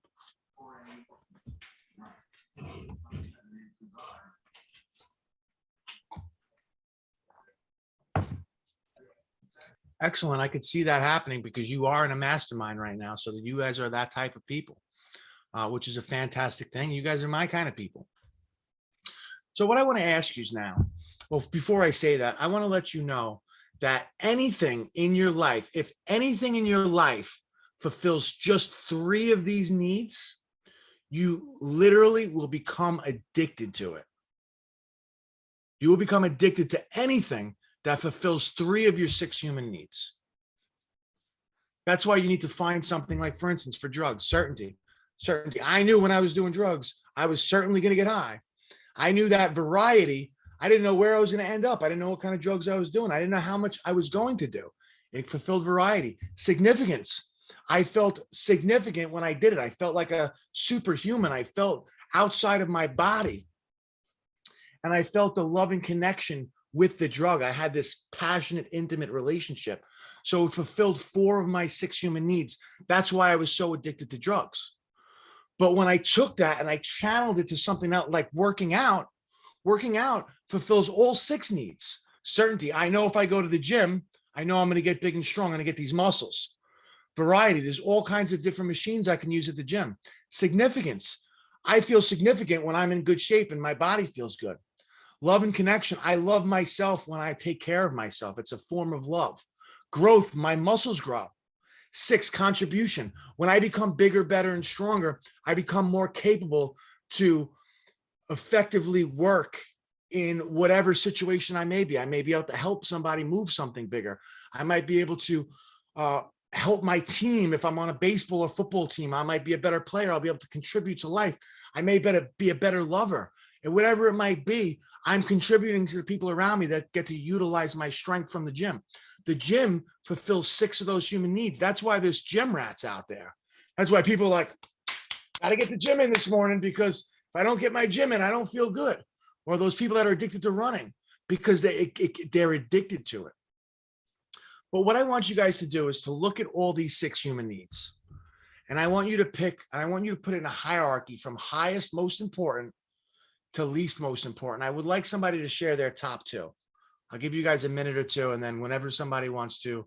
Excellent. I could see that happening because you are in a mastermind right now. So that you guys are that type of people, which is a fantastic thing. You guys are my kind of people. So what I want to ask you is now, well, before I say that, I want to let you know that anything in your life, if anything in your life fulfills just 3 of these needs, you literally will become addicted to it. You will become addicted to anything that fulfills 3 of your 6 human needs. That's why you need to find something like, for instance, for drugs, certainty. Certainty. I knew when I was doing drugs, I was certainly going to get high. I knew that variety. I didn't know where I was going to end up. I didn't know what kind of drugs I was doing. I didn't know how much I was going to do. It fulfilled variety. Significance. I felt significant when I did it. I felt like a superhuman. I felt outside of my body. And I felt a loving connection with the drug. I had this passionate, intimate relationship. So it fulfilled 4 of my 6 human needs. That's why I was so addicted to drugs. But when I took that and I channeled it to something else, like working out fulfills all 6 needs. Certainty. I know if I go to the gym, I know I'm going to get big and strong. I'm going to get these muscles. Variety. There's all kinds of different machines I can use at the gym. Significance. I feel significant when I'm in good shape and my body feels good. Love and connection. I love myself when I take care of myself. It's a form of love. Growth. My muscles grow. 6, contribution. When I become bigger, better, and stronger, I become more capable to effectively work in whatever situation I may be. I may be able to help somebody move something bigger. I might be able to help my team. If I'm on a baseball or football team, I might be a better player. I'll be able to contribute to life. I may be a better lover. And whatever it might be, I'm contributing to the people around me that get to utilize my strength from the gym. The gym fulfills 6 of those human needs. That's why there's gym rats out there. That's why people are like, gotta get the gym in this morning, because if I don't get my gym in, I don't feel good. Or those people that are addicted to running because they're addicted to it. But what I want you guys to do is to look at all these 6 human needs. And I want you to pick, I want you to put it in a hierarchy from highest, most important to least most important. I would like somebody to share their top 2. I'll give you guys a minute or 2. And then whenever somebody wants to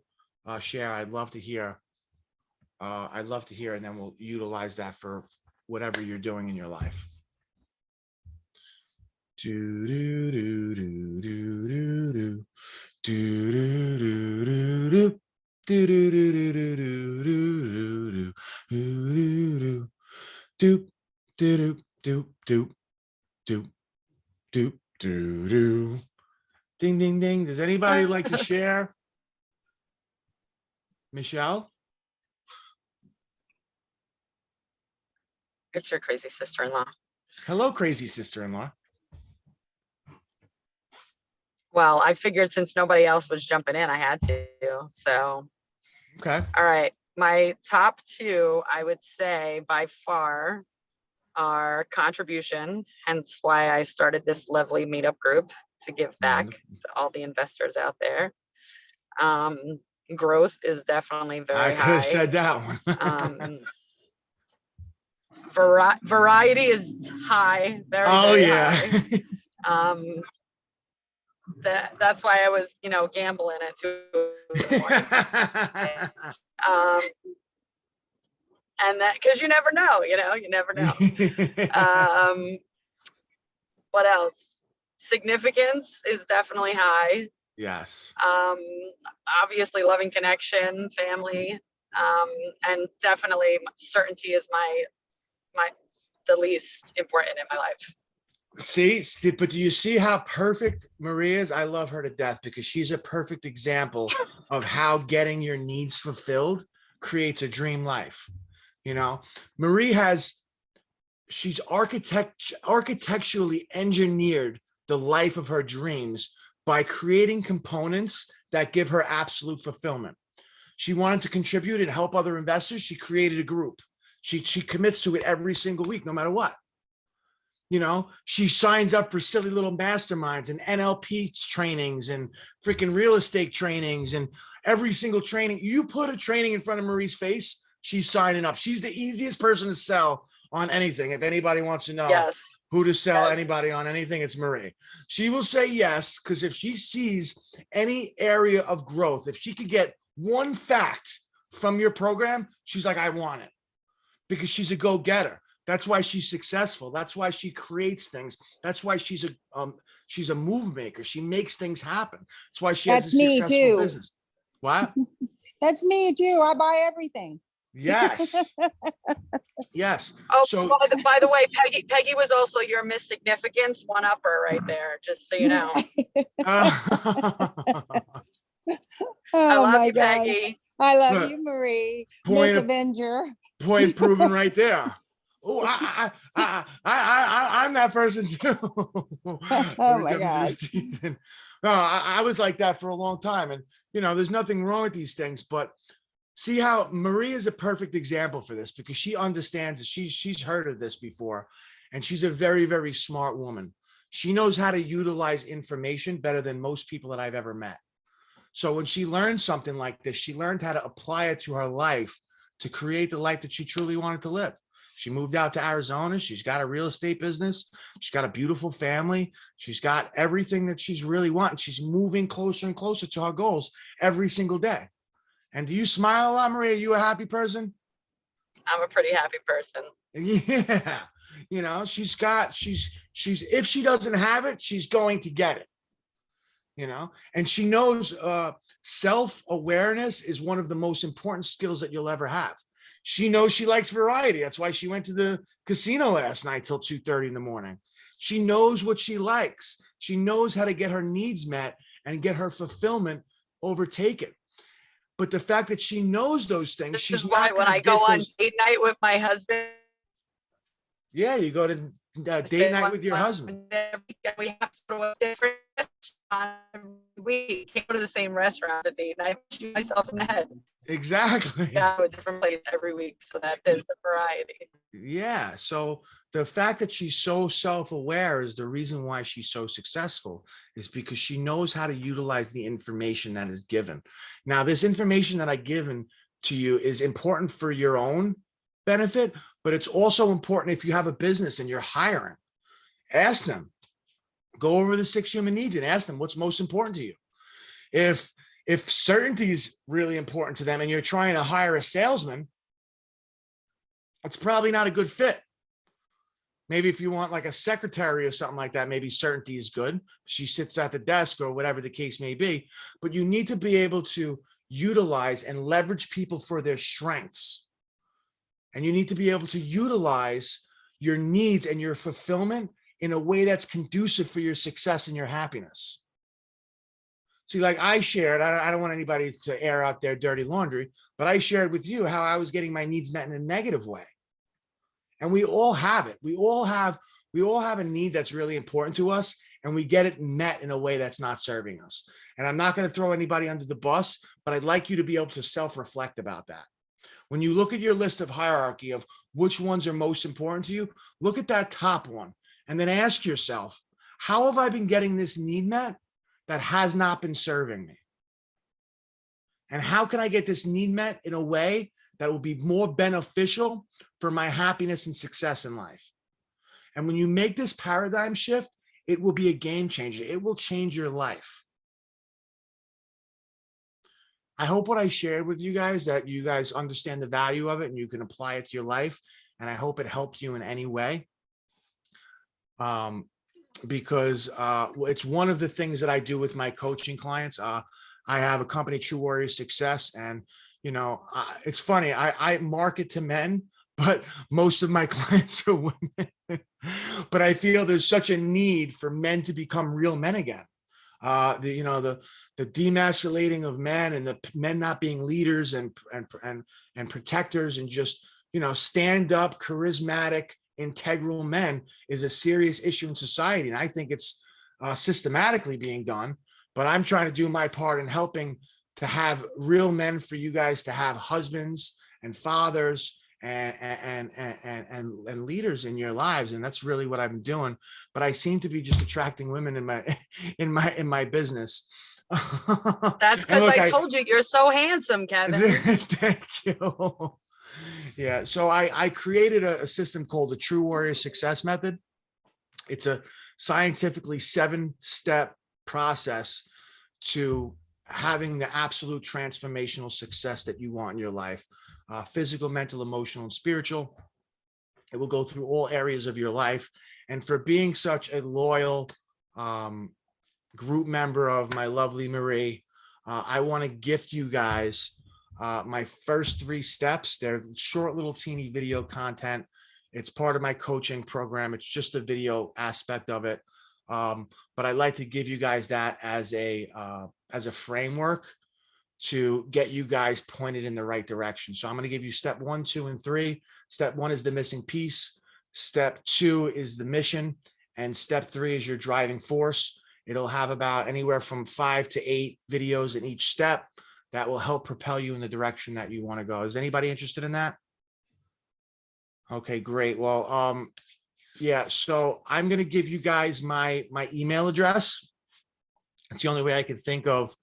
share, I'd love to hear. And then we'll utilize that for whatever you're doing in your life. Do do do do do do do do do do do do do do do do do do do. Ding ding ding. Does anybody like to share? Michelle? It's your crazy sister-in-law. Hello, crazy sister-in-law. Well, I figured since nobody else was jumping in, I had to. So, Okay. all right. My top 2, I would say by far, are contribution, hence why I started this lovely meetup group to give back to all the investors out there. Growth is definitely very I could high. have said that one. Variety is high, very, very high. That's why I was, gambling at 2 in the morning. And that, because you never know, you never know. What else? Significance is definitely high. Yes. Obviously loving connection, family, and definitely certainty is the least important in my life. See, but do you see how perfect Marie is? I love her to death because she's a perfect example of how getting your needs fulfilled creates a dream life. Marie she's architecturally engineered the life of her dreams by creating components that give her absolute fulfillment. She wanted to contribute and help other investors. She created a group. She commits to it every single week, no matter what. She signs up for silly little masterminds and NLP trainings and freaking real estate trainings, and every single training. You put a training in front of Marie's face, she's signing up. She's the easiest person to sell on anything. If anybody wants to know who to sell anybody on anything, it's Marie. She will say yes, because if she sees any area of growth, if she could get one fact from your program, she's like, I want it, because she's a go-getter. That's why she's successful. That's why she creates things. That's why she's a move maker. She makes things happen. That's why she has a successful business. What? That's me too. I buy everything. Yes. Yes. Oh, so by the way, Peggy was also your Miss Significance one-upper right there, just so you know. Oh I love my you, God. Peggy. I love you, Marie. Miss Avenger. Point proven right there. Oh, I'm that person too. Oh my God. No, I was like that for a long time, and there's nothing wrong with these things, but see how Marie is a perfect example for this, because she understands it. She's heard of this before, and she's a very, very smart woman. She knows how to utilize information better than most people that I've ever met. So when she learned something like this, she learned how to apply it to her life to create the life that she truly wanted to live. She moved out to Arizona. She's got a real estate business. She's got a beautiful family. She's got everything that she's really wanting. She's moving closer and closer to her goals every single day. And do you smile a lot, Maria? Are you a happy person? I'm a pretty happy person. Yeah. You know, she's if she doesn't have it, she's going to get it. You know, and she knows self-awareness is one of the most important skills that you'll ever have. She knows she likes variety. That's why she went to the casino last night till 2:30 in the morning. She knows what she likes. She knows how to get her needs met and get her fulfillment overtaken. But the fact that she knows those things, This she's is why not when gonna I go get on those- date night with my husband. Yeah, you go to date night with your husband. We have to go to a different restaurant every week. Can't go to the same restaurant at date night. I shoot myself in the head. Exactly. Go to a different place every week so that there's a variety. Yeah. So the fact that she's so self-aware is the reason why she's so successful, is because she knows how to utilize the information that is given. Now, this information that I've given to you is important for your own benefit, but it's also important if you have a business and you're hiring. Ask them, go over the 6 human needs and ask them what's most important to you. If certainty is really important to them and you're trying to hire a salesman, it's probably not a good fit. Maybe if you want like a secretary or something like that, maybe certainty is good. She sits at the desk or whatever the case may be, but you need to be able to utilize and leverage people for their strengths. And you need to be able to utilize your needs and your fulfillment in a way that's conducive for your success and your happiness. See, like I shared, I don't want anybody to air out their dirty laundry, but I shared with you how I was getting my needs met in a negative way. And we all have it. We all have a need that's really important to us, and we get it met in a way that's not serving us. And I'm not going to throw anybody under the bus, but I'd like you to be able to self-reflect about that. When you look at your list of hierarchy of which ones are most important to you, look at that top one and then ask yourself, how have I been getting this need met that has not been serving me? And how can I get this need met in a way that will be more beneficial for my happiness and success in life? And when you make this paradigm shift, it will be a game changer. It will change your life. I hope what I shared with you guys, that you guys understand the value of it and you can apply it to your life. And I hope it helped you in any way. Because it's one of the things that I do with my coaching clients. I have a company, True Warrior Success. And, you know, it's funny, I market to men, but most of my clients are women. But I feel there's such a need for men to become real men again. The demasculating of men and the men not being leaders and protectors and just, you know, stand up, charismatic, integral men is a serious issue in society. And I think it's systematically being done, but I'm trying to do my part in helping to have real men for you guys to have husbands and fathers and leaders in your lives. And that's really what I've been doing. But I seem to be just attracting women in my business. That's because I told you you're so handsome, Kevin. Thank you. Yeah. So I created a system called the True Warrior Success Method. It's a scientifically 7-step process to having the absolute transformational success that you want in your life. Physical, mental, emotional, and spiritual. It will go through all areas of your life. And for being such a loyal group member of my lovely Marie, I want to gift you guys my first 3 steps. They're short, little teeny video content. It's part of my coaching program. It's just a video aspect of it. But I'd like to give you guys that as a framework to get you guys pointed in the right direction. So I'm going to give you step 1, 2, and 3. Step 1 is the missing piece. Step 2 is the mission. And step 3 is your driving force. It'll have about anywhere from 5 to 8 videos in each step that will help propel you in the direction that you want to go. Is anybody interested in that? Okay, great. Well, yeah, so I'm going to give you guys my email address. It's the only way I could think of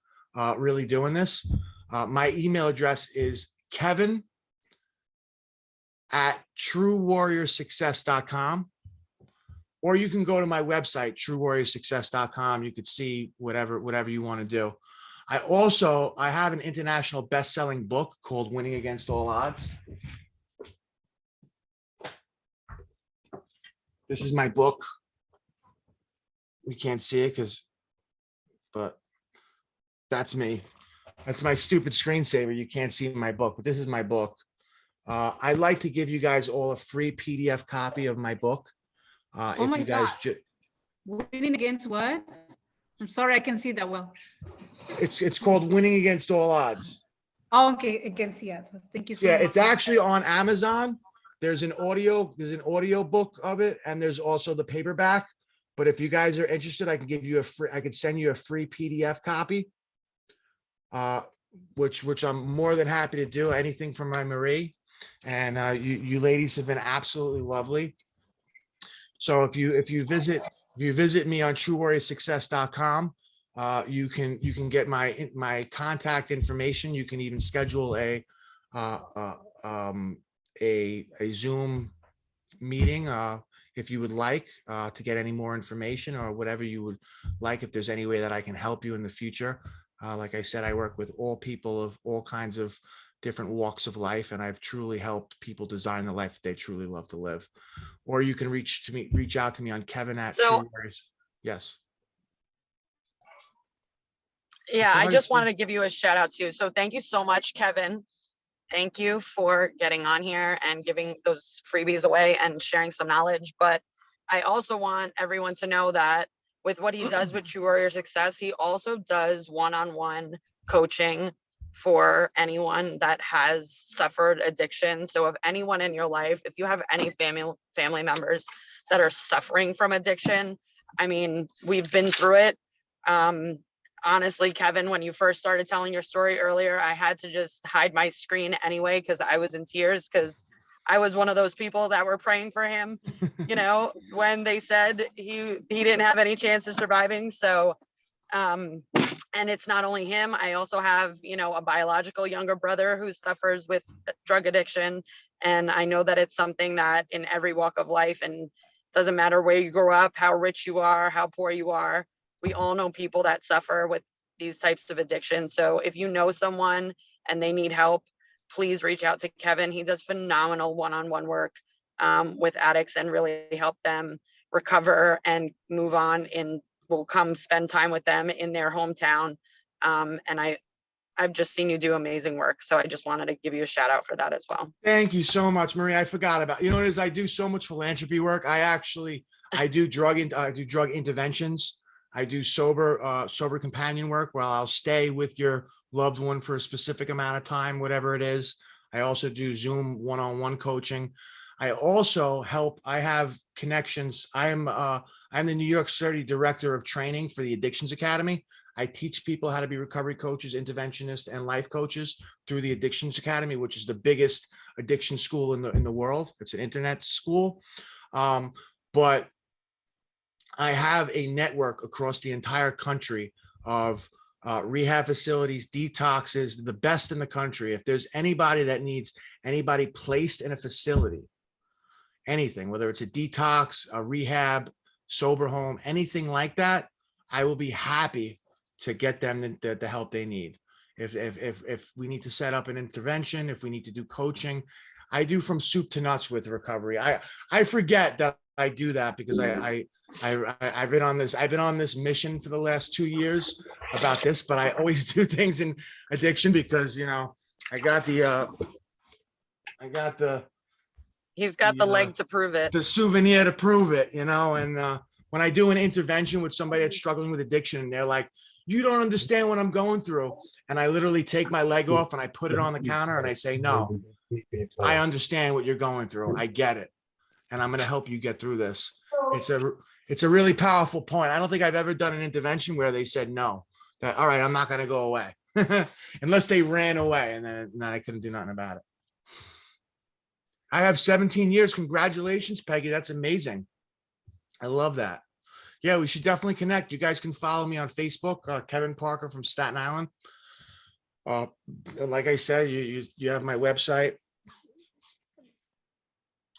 really doing this. My email address is Kevin at truewarriorsuccess.com. Or you can go to my website, truewarriorsuccess.com. You could see whatever you want to do. I have an international best-selling book called Winning Against All Odds. This is my book. You can't see it but that's me. That's my stupid screensaver. You can't see my book, but this is my book. I'd like to give you guys all a free PDF copy of my book. Oh If my you guys, God. Winning against what? I'm sorry, I can see that well. it's called Winning Against All Odds. Oh, okay, against the odds. Thank you so Yeah, much. it's actually on Amazon. There's an audio book of it, and there's also the paperback. But if you guys are interested, I could send you a free PDF copy. Which I'm more than happy to do. Anything from my Marie. And you ladies have been absolutely lovely. So if you visit me on truewarriorsuccess.com, you can get my contact information. You can even schedule a Zoom meeting if you would like to get any more information or whatever you would like. If there's any way that I can help you in the future, like I said, I work with all people of all kinds of different walks of life, and I've truly helped people design the life that they truly love to live. Or you can reach out to me on Kevin at So- True Warriors. Yes. Yeah, I Somebody just say- wanted to give you a shout out too. So thank you so much, Kevin. Thank you for getting on here and giving those freebies away and sharing some knowledge. But I also want everyone to know that with what he does with True Warrior Success, he also does one-on-one coaching for anyone that has suffered addiction. So if anyone in your life, if you have any family members that are suffering from addiction, I mean, we've been through it. Honestly, Kevin, when you first started telling your story earlier, I had to just hide my screen anyway because I was in tears, because I was one of those people that were praying for him, you know, when they said he didn't have any chance of surviving. So and it's not only him. I also have, you know, a biological younger brother who suffers with drug addiction. And I know that it's something that in every walk of life, and doesn't matter where you grow up, how rich you are, how poor you are, we all know people that suffer with these types of addiction. So if you know someone and they need help, please reach out to Kevin. He does phenomenal one-on-one work with addicts and really help them recover and move on, and will come spend time with them in their hometown. And I've just seen you do amazing work. So I just wanted to give you a shout out for that as well. Thank you so much, Marie. I forgot about, you know what it is? I do so much philanthropy work. I do drug interventions. I do sober companion work where I'll stay with your loved one for a specific amount of time, whatever it is. I also do Zoom one-on-one coaching. I also help. I have connections. I'm the New York City Director of Training for the Addictions Academy. I teach people how to be recovery coaches, interventionists, and life coaches through the Addictions Academy, which is the biggest addiction school in the world. It's an internet school, but I have a network across the entire country of rehab facilities, detoxes, the best in the country. If there's anybody that needs anybody placed in a facility, anything, whether it's a detox, a rehab, sober home, anything like that, I will be happy to get them the help they need. If we need to set up an intervention, if we need to do coaching, I do from soup to nuts with recovery. I forget that I do that because I've been on this mission for the last 2 years about this, but I always do things in addiction because, you know, I got the He's got the leg to prove it. the souvenir to prove it, you know. And when I do an intervention with somebody that's struggling with addiction, and they're like, you don't understand what I'm going through, and I literally take my leg off and I put it on the counter and I say, no, I understand what you're going through. I get it, and I'm going to help you get through this. It's a really powerful point. I don't think I've ever done an intervention where they said no, that all right, I'm not going to go away, unless they ran away, and then I couldn't do nothing about it. I have 17 years. Congratulations, Peggy. That's amazing. I love that. Yeah, we should definitely connect. You guys can follow me on Facebook, Kevin Parker from Staten Island. And like I said, you have my website.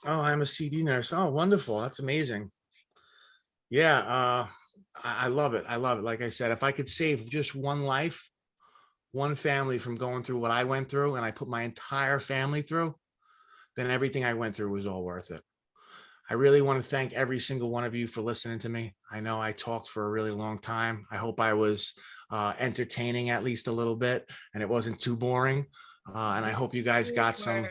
Oh, I'm a CD nurse. Oh, wonderful. That's amazing. Yeah, I love it. I love it. Like I said, if I could save just one life, one family from going through what I went through, and I put my entire family through, then everything I went through was all worth it. I really want to thank every single one of you for listening to me. I know I talked for a really long time. I hope I was entertaining at least a little bit, and it wasn't too boring. And I hope you guys got some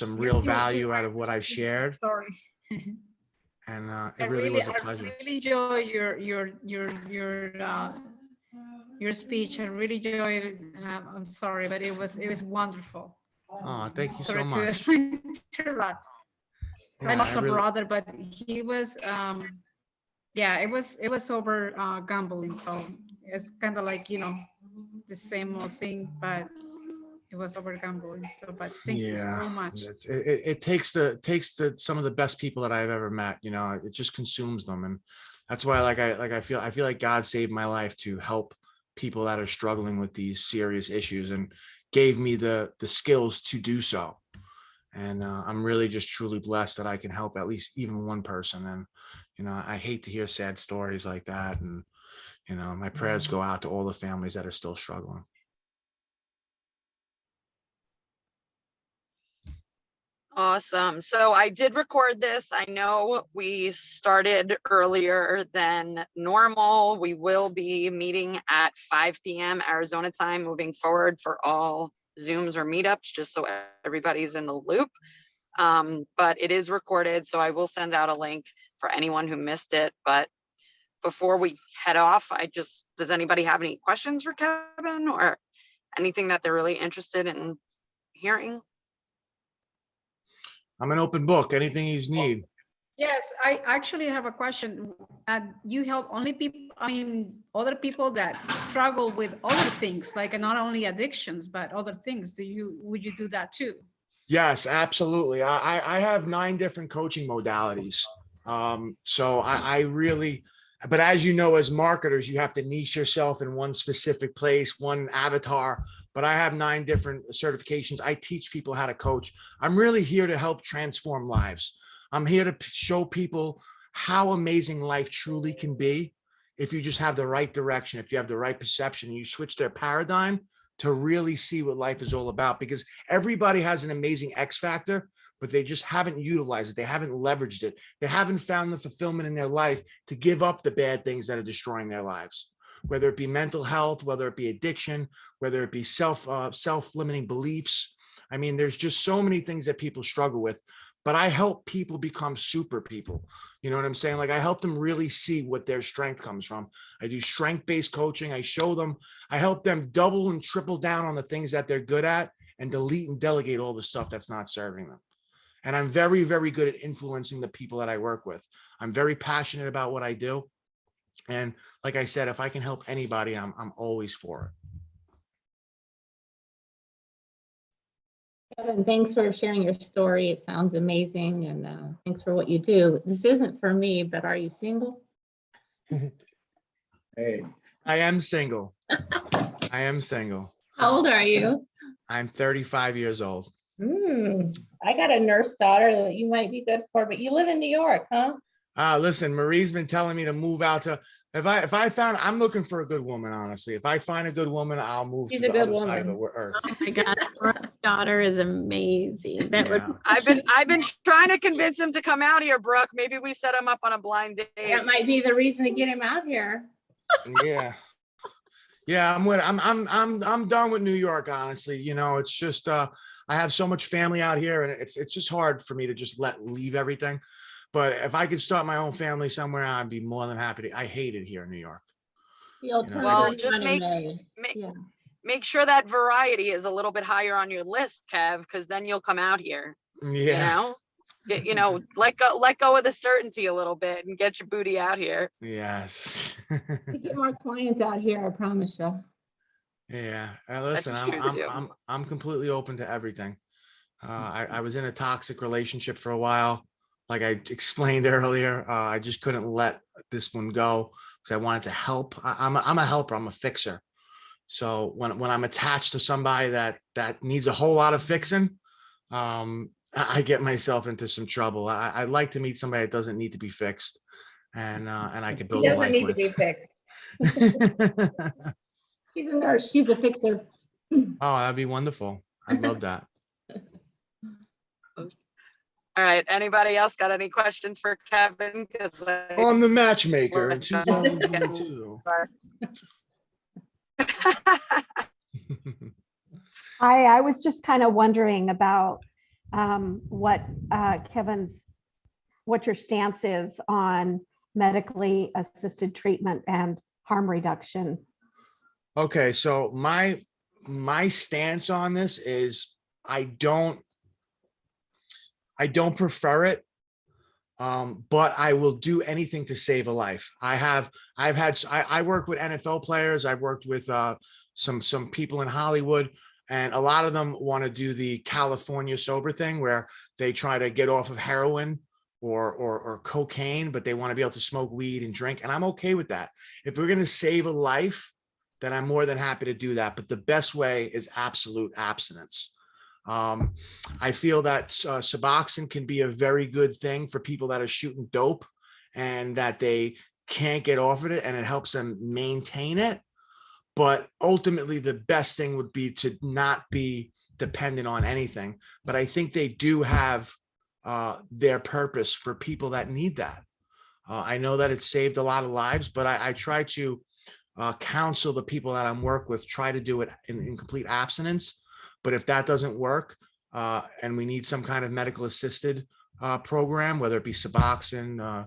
real Yes, you value were. out of what I've shared. Sorry. And I it really was a I pleasure. really enjoy your speech. I really enjoyed it. I'm sorry, but it was wonderful. Oh, thank you so Sorry much. to interrupt. I Yeah, lost I a really, brother, but he was yeah, it was over gambling, so it's kind of like, you know, the same old thing, but it was over gambling. So, but thank you yeah. so much. It takes the some of the best people that I've ever met. You know, it just consumes them, and that's why I feel like God saved my life to help people that are struggling with these serious issues, and gave me the skills to do so. And I'm really just truly blessed that I can help at least even one person. And you know, I hate to hear sad stories like that. And you know, my prayers go out to all the families that are still struggling. Awesome. So I did record this. I know we started earlier than normal. We will be meeting at 5 p.m. Arizona time moving forward for all Zooms or meetups, just so everybody's in the loop. But it is recorded, so I will send out a link for anyone who missed it. But before we head off, does anybody have any questions for Kevin or anything that they're really interested in hearing? I'm an open book. Anything you need. Yes, I actually have a question. You help only people, I mean, other people that struggle with other things, like not only addictions, but other things. Would you do that too? Yes, absolutely. I have 9 different coaching modalities. So I really, but as you know, as marketers, you have to niche yourself in one specific place, one avatar. But I have 9 different certifications. I teach people how to coach. I'm really here to help transform lives. I'm here to show people how amazing life truly can be if you just have the right direction, if you have the right perception, and you switch their paradigm to really see what life is all about. Because everybody has an amazing X factor, but they just haven't utilized it. They haven't leveraged it. They haven't found the fulfillment in their life to give up the bad things that are destroying their lives, whether it be mental health, whether it be addiction, whether it be self-limiting beliefs. I mean, there's just so many things that people struggle with, but I help people become super people. You know what I'm saying? Like, I help them really see what their strength comes from. I do strength-based coaching. I show them, I help them double and triple down on the things that they're good at, and delete and delegate all the stuff that's not serving them. And I'm very, very good at influencing the people that I work with. I'm very passionate about what I do. And like I said, if I can help anybody, I'm always for it. Kevin, thanks for sharing your story. It sounds amazing, and thanks for what you do. This isn't for me, but are you single? Hey, I am single. I am single. How old are you? I'm 35 years old. I got a nurse daughter that you might be good for, but you live in New York, huh? Listen, Marie's been telling me to move out to, if I found, I'm looking for a good woman, honestly. If I find a good woman, I'll move She's to a the good other side of the woman. earth. Oh my gosh, Brooke's daughter is amazing. That would, Yeah. I've been trying to convince him to come out here, Brooke. Maybe we set him up on a blind date. That might be the reason to get him out here. Yeah. Yeah, I'm done with New York, honestly. You know, it's just I have so much family out here, and it's just hard for me to just leave everything. But if I could start my own family somewhere, I'd be more than happy to. I hate it here in New York. The alternative Well, you just want to make. Yeah. make sure that variety is a little bit higher on your list, Kev, because then you'll come out here. Yeah. You know, let go of the certainty a little bit and get your booty out here. Yes. To get more clients out here, I promise you. Yeah. Listen, That's true, too. I'm completely open to everything. I was in a toxic relationship for a while. Like I explained earlier, I just couldn't let this one go because I wanted to help. I'm a helper. I'm a fixer. So when I'm attached to somebody that needs a whole lot of fixing, I get myself into some trouble. I'd like to meet somebody that doesn't need to be fixed, and I could He build a doesn't life need to with. be fixed. She's a nurse. She's a fixer. Oh, that'd be wonderful. I'd love that. All right, anybody else got any questions for Kevin? Because I'm the matchmaker in 2022. I was just kind of wondering about what your stance is on medically assisted treatment and harm reduction. Okay, so my stance on this is I don't prefer it, but I will do anything to save a life. I work with NFL players. I've worked with some people in Hollywood, and a lot of them want to do the California sober thing where they try to get off of heroin or cocaine, but they want to be able to smoke weed and drink. And I'm okay with that. If we're going to save a life, then I'm more than happy to do that. But the best way is absolute abstinence. I feel that Suboxone can be a very good thing for people that are shooting dope and that they can't get off of it, and it helps them maintain it. But ultimately, the best thing would be to not be dependent on anything. But I think they do have their purpose for people that need that. I know that it's saved a lot of lives, but I try to counsel the people that I'm work with, try to do it in complete abstinence. But if that doesn't work, and we need some kind of medical assisted program, whether it be Suboxone,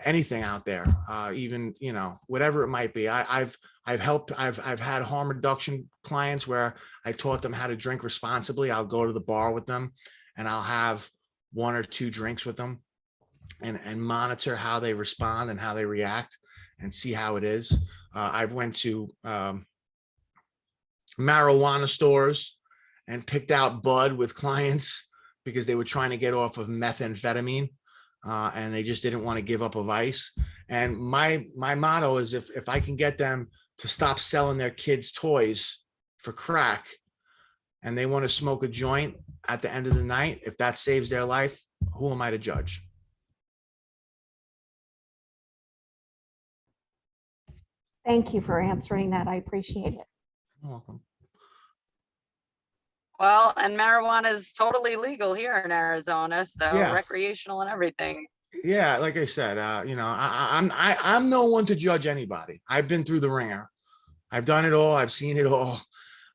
anything out there, even, whatever it might be. I've had harm reduction clients where I taught them how to drink responsibly. I'll go to the bar with them and I'll have 1 or 2 drinks with them and monitor how they respond and how they react and see how it is. I've went to marijuana stores and picked out bud with clients because they were trying to get off of methamphetamine, and they just didn't want to give up a vice. And my motto is if I can get them to stop selling their kids toys for crack and they want to smoke a joint at the end of the night, if that saves their life, who am I to judge? Thank you for answering that. I appreciate it. You're welcome. Well, and marijuana is totally legal here in Arizona, so Yeah. recreational and everything. Yeah, like I said, I'm no one to judge anybody. I've been through the ringer. I've done it all. I've seen it all.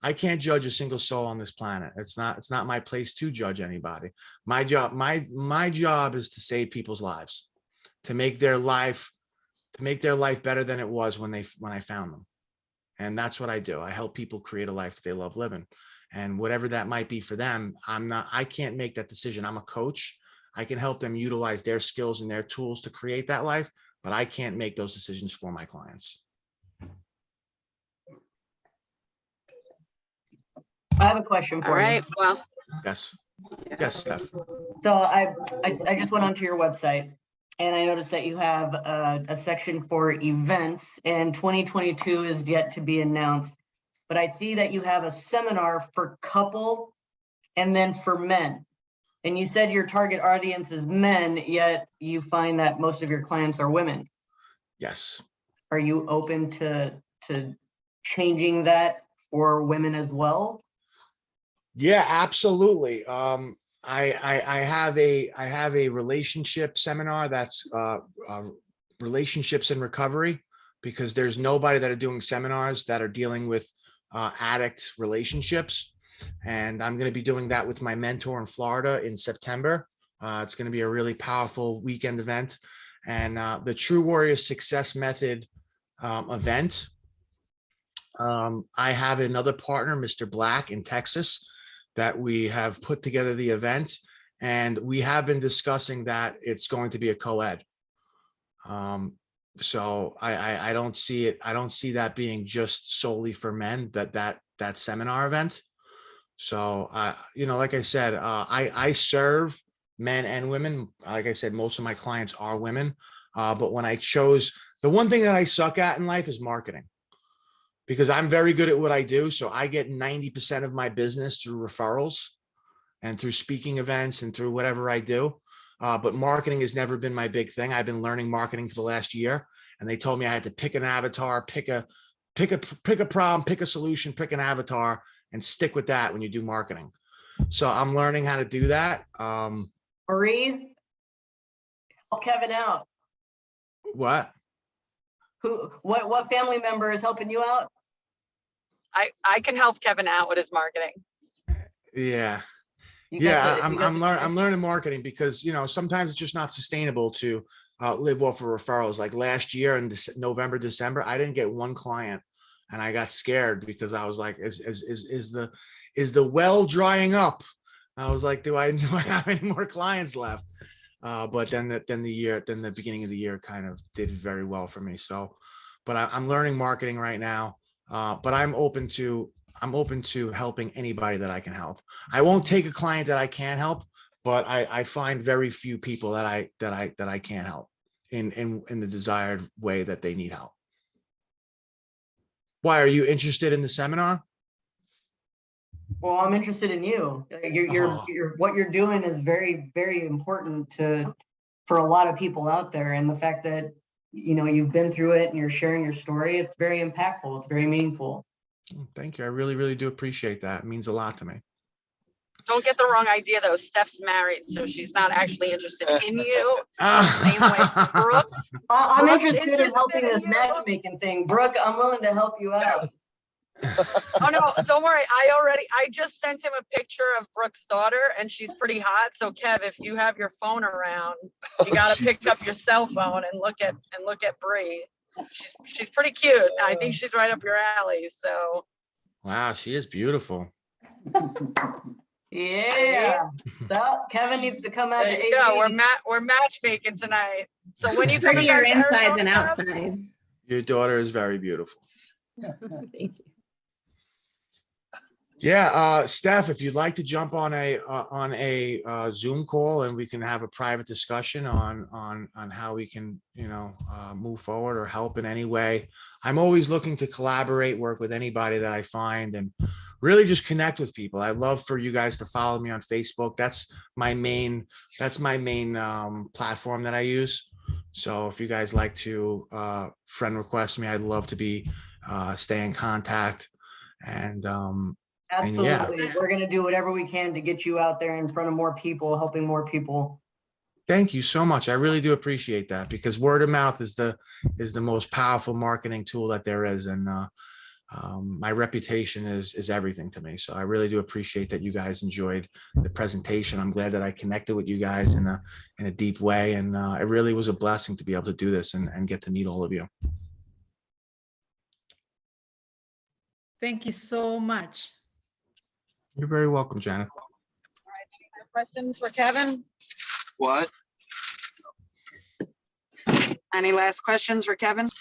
I can't judge a single soul on this planet. It's not my place to judge anybody. My job is to save people's lives, to make their life better than it was when I found them. And that's what I do. I help people create a life that they love living. And whatever that might be for them, I can't make that decision. I'm a coach. I can help them utilize their skills and their tools to create that life, but I can't make those decisions for my clients. I have a question All for you. right, well, Yes. Yes, Steph. So I just went onto your website and I noticed that you have a section for events, and 2022 is yet to be announced. But I see that you have a seminar for couple and then for men. And you said your target audience is men, yet you find that most of your clients are women. Yes. Are you open to changing that for women as well? Yeah, absolutely. I have a relationship seminar that's relationships in recovery, because there's nobody that are doing seminars that are dealing with addict relationships. And I'm going to be doing that with my mentor in Florida in September. It's going to be a really powerful weekend event. And the True Warrior Success Method event. I have another partner, Mr. Black in Texas, that we have put together the event, and we have been discussing that it's going to be a co-ed. So I don't see it. I don't see that being just solely for men, that seminar event. So, like I said, I serve men and women. Like I said, most of my clients are women. But when I chose, the one thing that I suck at in life is marketing, because I'm very good at what I do. So I get 90% of my business through referrals. and through speaking events and through whatever I do. But marketing has never been my big thing. I've been learning marketing for the last year, and they told me I had to pick an avatar, pick a problem, pick a solution, pick an avatar, and stick with that when you do marketing. So I'm learning how to do that. Marie, help Kevin out. What? What family member is helping you out? I can help Kevin out with his marketing. Yeah. You got Yeah, the- I'm you got the- I'm learning marketing because, you know, sometimes it's just not sustainable to live off of referrals. Like last year in November, December, I didn't get one client, and I got scared because I was like, is the well drying up? I was like, do I have any more clients left? But then the beginning of the year kind of did very well for me. So, but I'm learning marketing right now. But I'm open to helping anybody that I can help. I won't take a client that I can't help, but I find very few people that I can't help in the desired way that they need help. Why, are you interested in the seminar? Well, I'm interested in you. What you're doing is very, very important for a lot of people out there. And the fact that, you know, you've been through it and you're sharing your story, it's very impactful. It's very meaningful. Thank you. I really, really do appreciate that. It means a lot to me. Don't get the wrong idea though. Steph's married, so she's not actually interested in you. Same way Brooks. I'm Brooke's interested in helping interested in this you. matchmaking thing. Brooke, I'm willing to help you out. Oh no, don't worry. I just sent him a picture of Brooke's daughter, and she's pretty hot. So Kev, if you have your phone around, you gotta pick up your cell phone and look at Bree. She's pretty cute. I think she's right up your alley. So Wow, she is beautiful. Yeah. So Kevin needs to come out there to you go. AV. We're matchmaking tonight. So when you coming Prettier back to inside than Arizona? outside. Your daughter is very beautiful. Thank you. Yeah, Steph, if you'd like to jump on a Zoom call and we can have a private discussion on how we can, you know, move forward or help in any way. I'm always looking to collaborate, work with anybody that I find, and really just connect with people. I love for you guys to follow me on Facebook. That's my main platform that I use. So if you guys like to friend request me, I'd love to stay in contact. And Absolutely. We're going to do whatever we can to get you out there in front of more people, helping more people. Thank you so much. I really do appreciate that, because word of mouth is the most powerful marketing tool that there is. And my reputation is everything to me. So I really do appreciate that you guys enjoyed the presentation. I'm glad that I connected with you guys in a deep way. And it really was a blessing to be able to do this and get to meet all of you. Thank you so much. You're very welcome, Janet. All right, any more questions for Kevin? What? Any last questions for Kevin?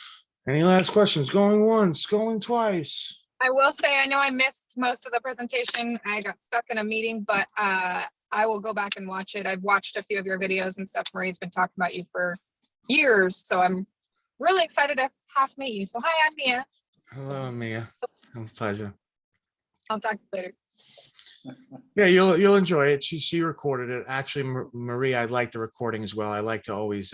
Any last questions? Going once, going twice. I will say, I know I missed most of the presentation. I got stuck in a meeting, but I will go back and watch it. I've watched a few of your videos and stuff. Marie's been talking about you for years, so I'm really excited to half meet you. So hi, I'm Mia. Hello, Mia. A pleasure. I'll talk to you later. Yeah, you'll enjoy it. She recorded it. Actually, Marie, I like the recording as well. I like to always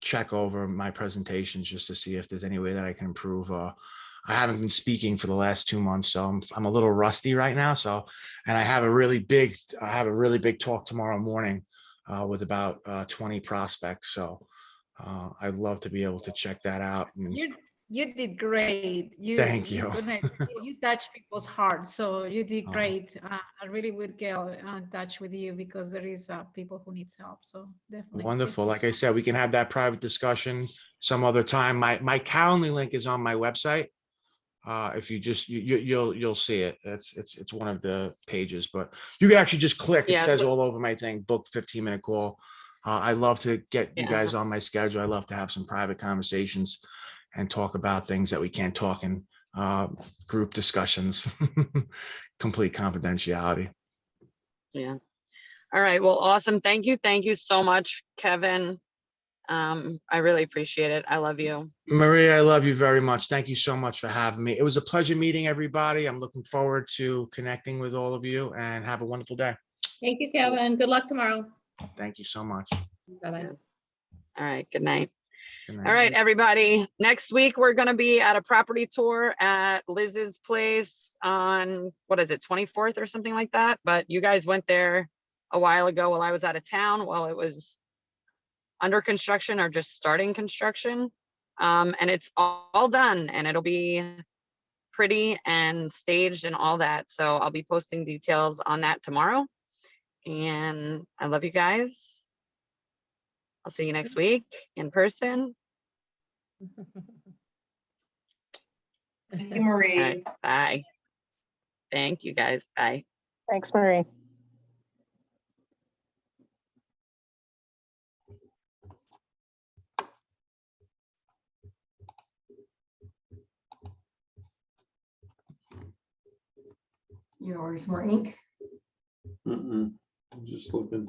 check over my presentations just to see if there's any way that I can improve. I haven't been speaking for the last 2 months, so I'm a little rusty right now. So, and I have a really big talk tomorrow morning with about 20 prospects. So I'd love to be able to check that out. And You did great. Thank you. You touch people's hearts, so you did great. I really would get in touch with you because there is people who needs help. So definitely. Wonderful. Like I said, we can have that private discussion some other time. My Calendly link is on my website. If you just you'll see it. It's one of the pages, but you can actually just click. It Yeah, says all over my thing, book 15-minute call. I love to get you Yeah. guys on my schedule. I love to have some private conversations and talk about things that we can't talk in group discussions. Complete confidentiality. Yeah. All right. Well, awesome. Thank you. Thank you so much, Kevin. I really appreciate it. I love you. Maria, I love you very much. Thank you so much for having me. It was a pleasure meeting everybody. I'm looking forward to connecting with all of you, and have a wonderful day. Thank you, Kevin. Good luck tomorrow. Thank you so much. Bye-bye. Yes. All right, good night. Good All night. right, everybody. Next week, we're gonna be at a property tour at Liz's place on, what is it, 24th or something like that? But you guys went there a while ago while I was out of town, while it was under construction or just starting construction. And it's all done and it'll be pretty and staged and all that. So I'll be posting details on that tomorrow. And I love you guys. I'll see you next week in person. Thank you, All Marie. right, bye. Thank you guys. Bye. Thanks, Marie. You order some more ink? I'm just looking.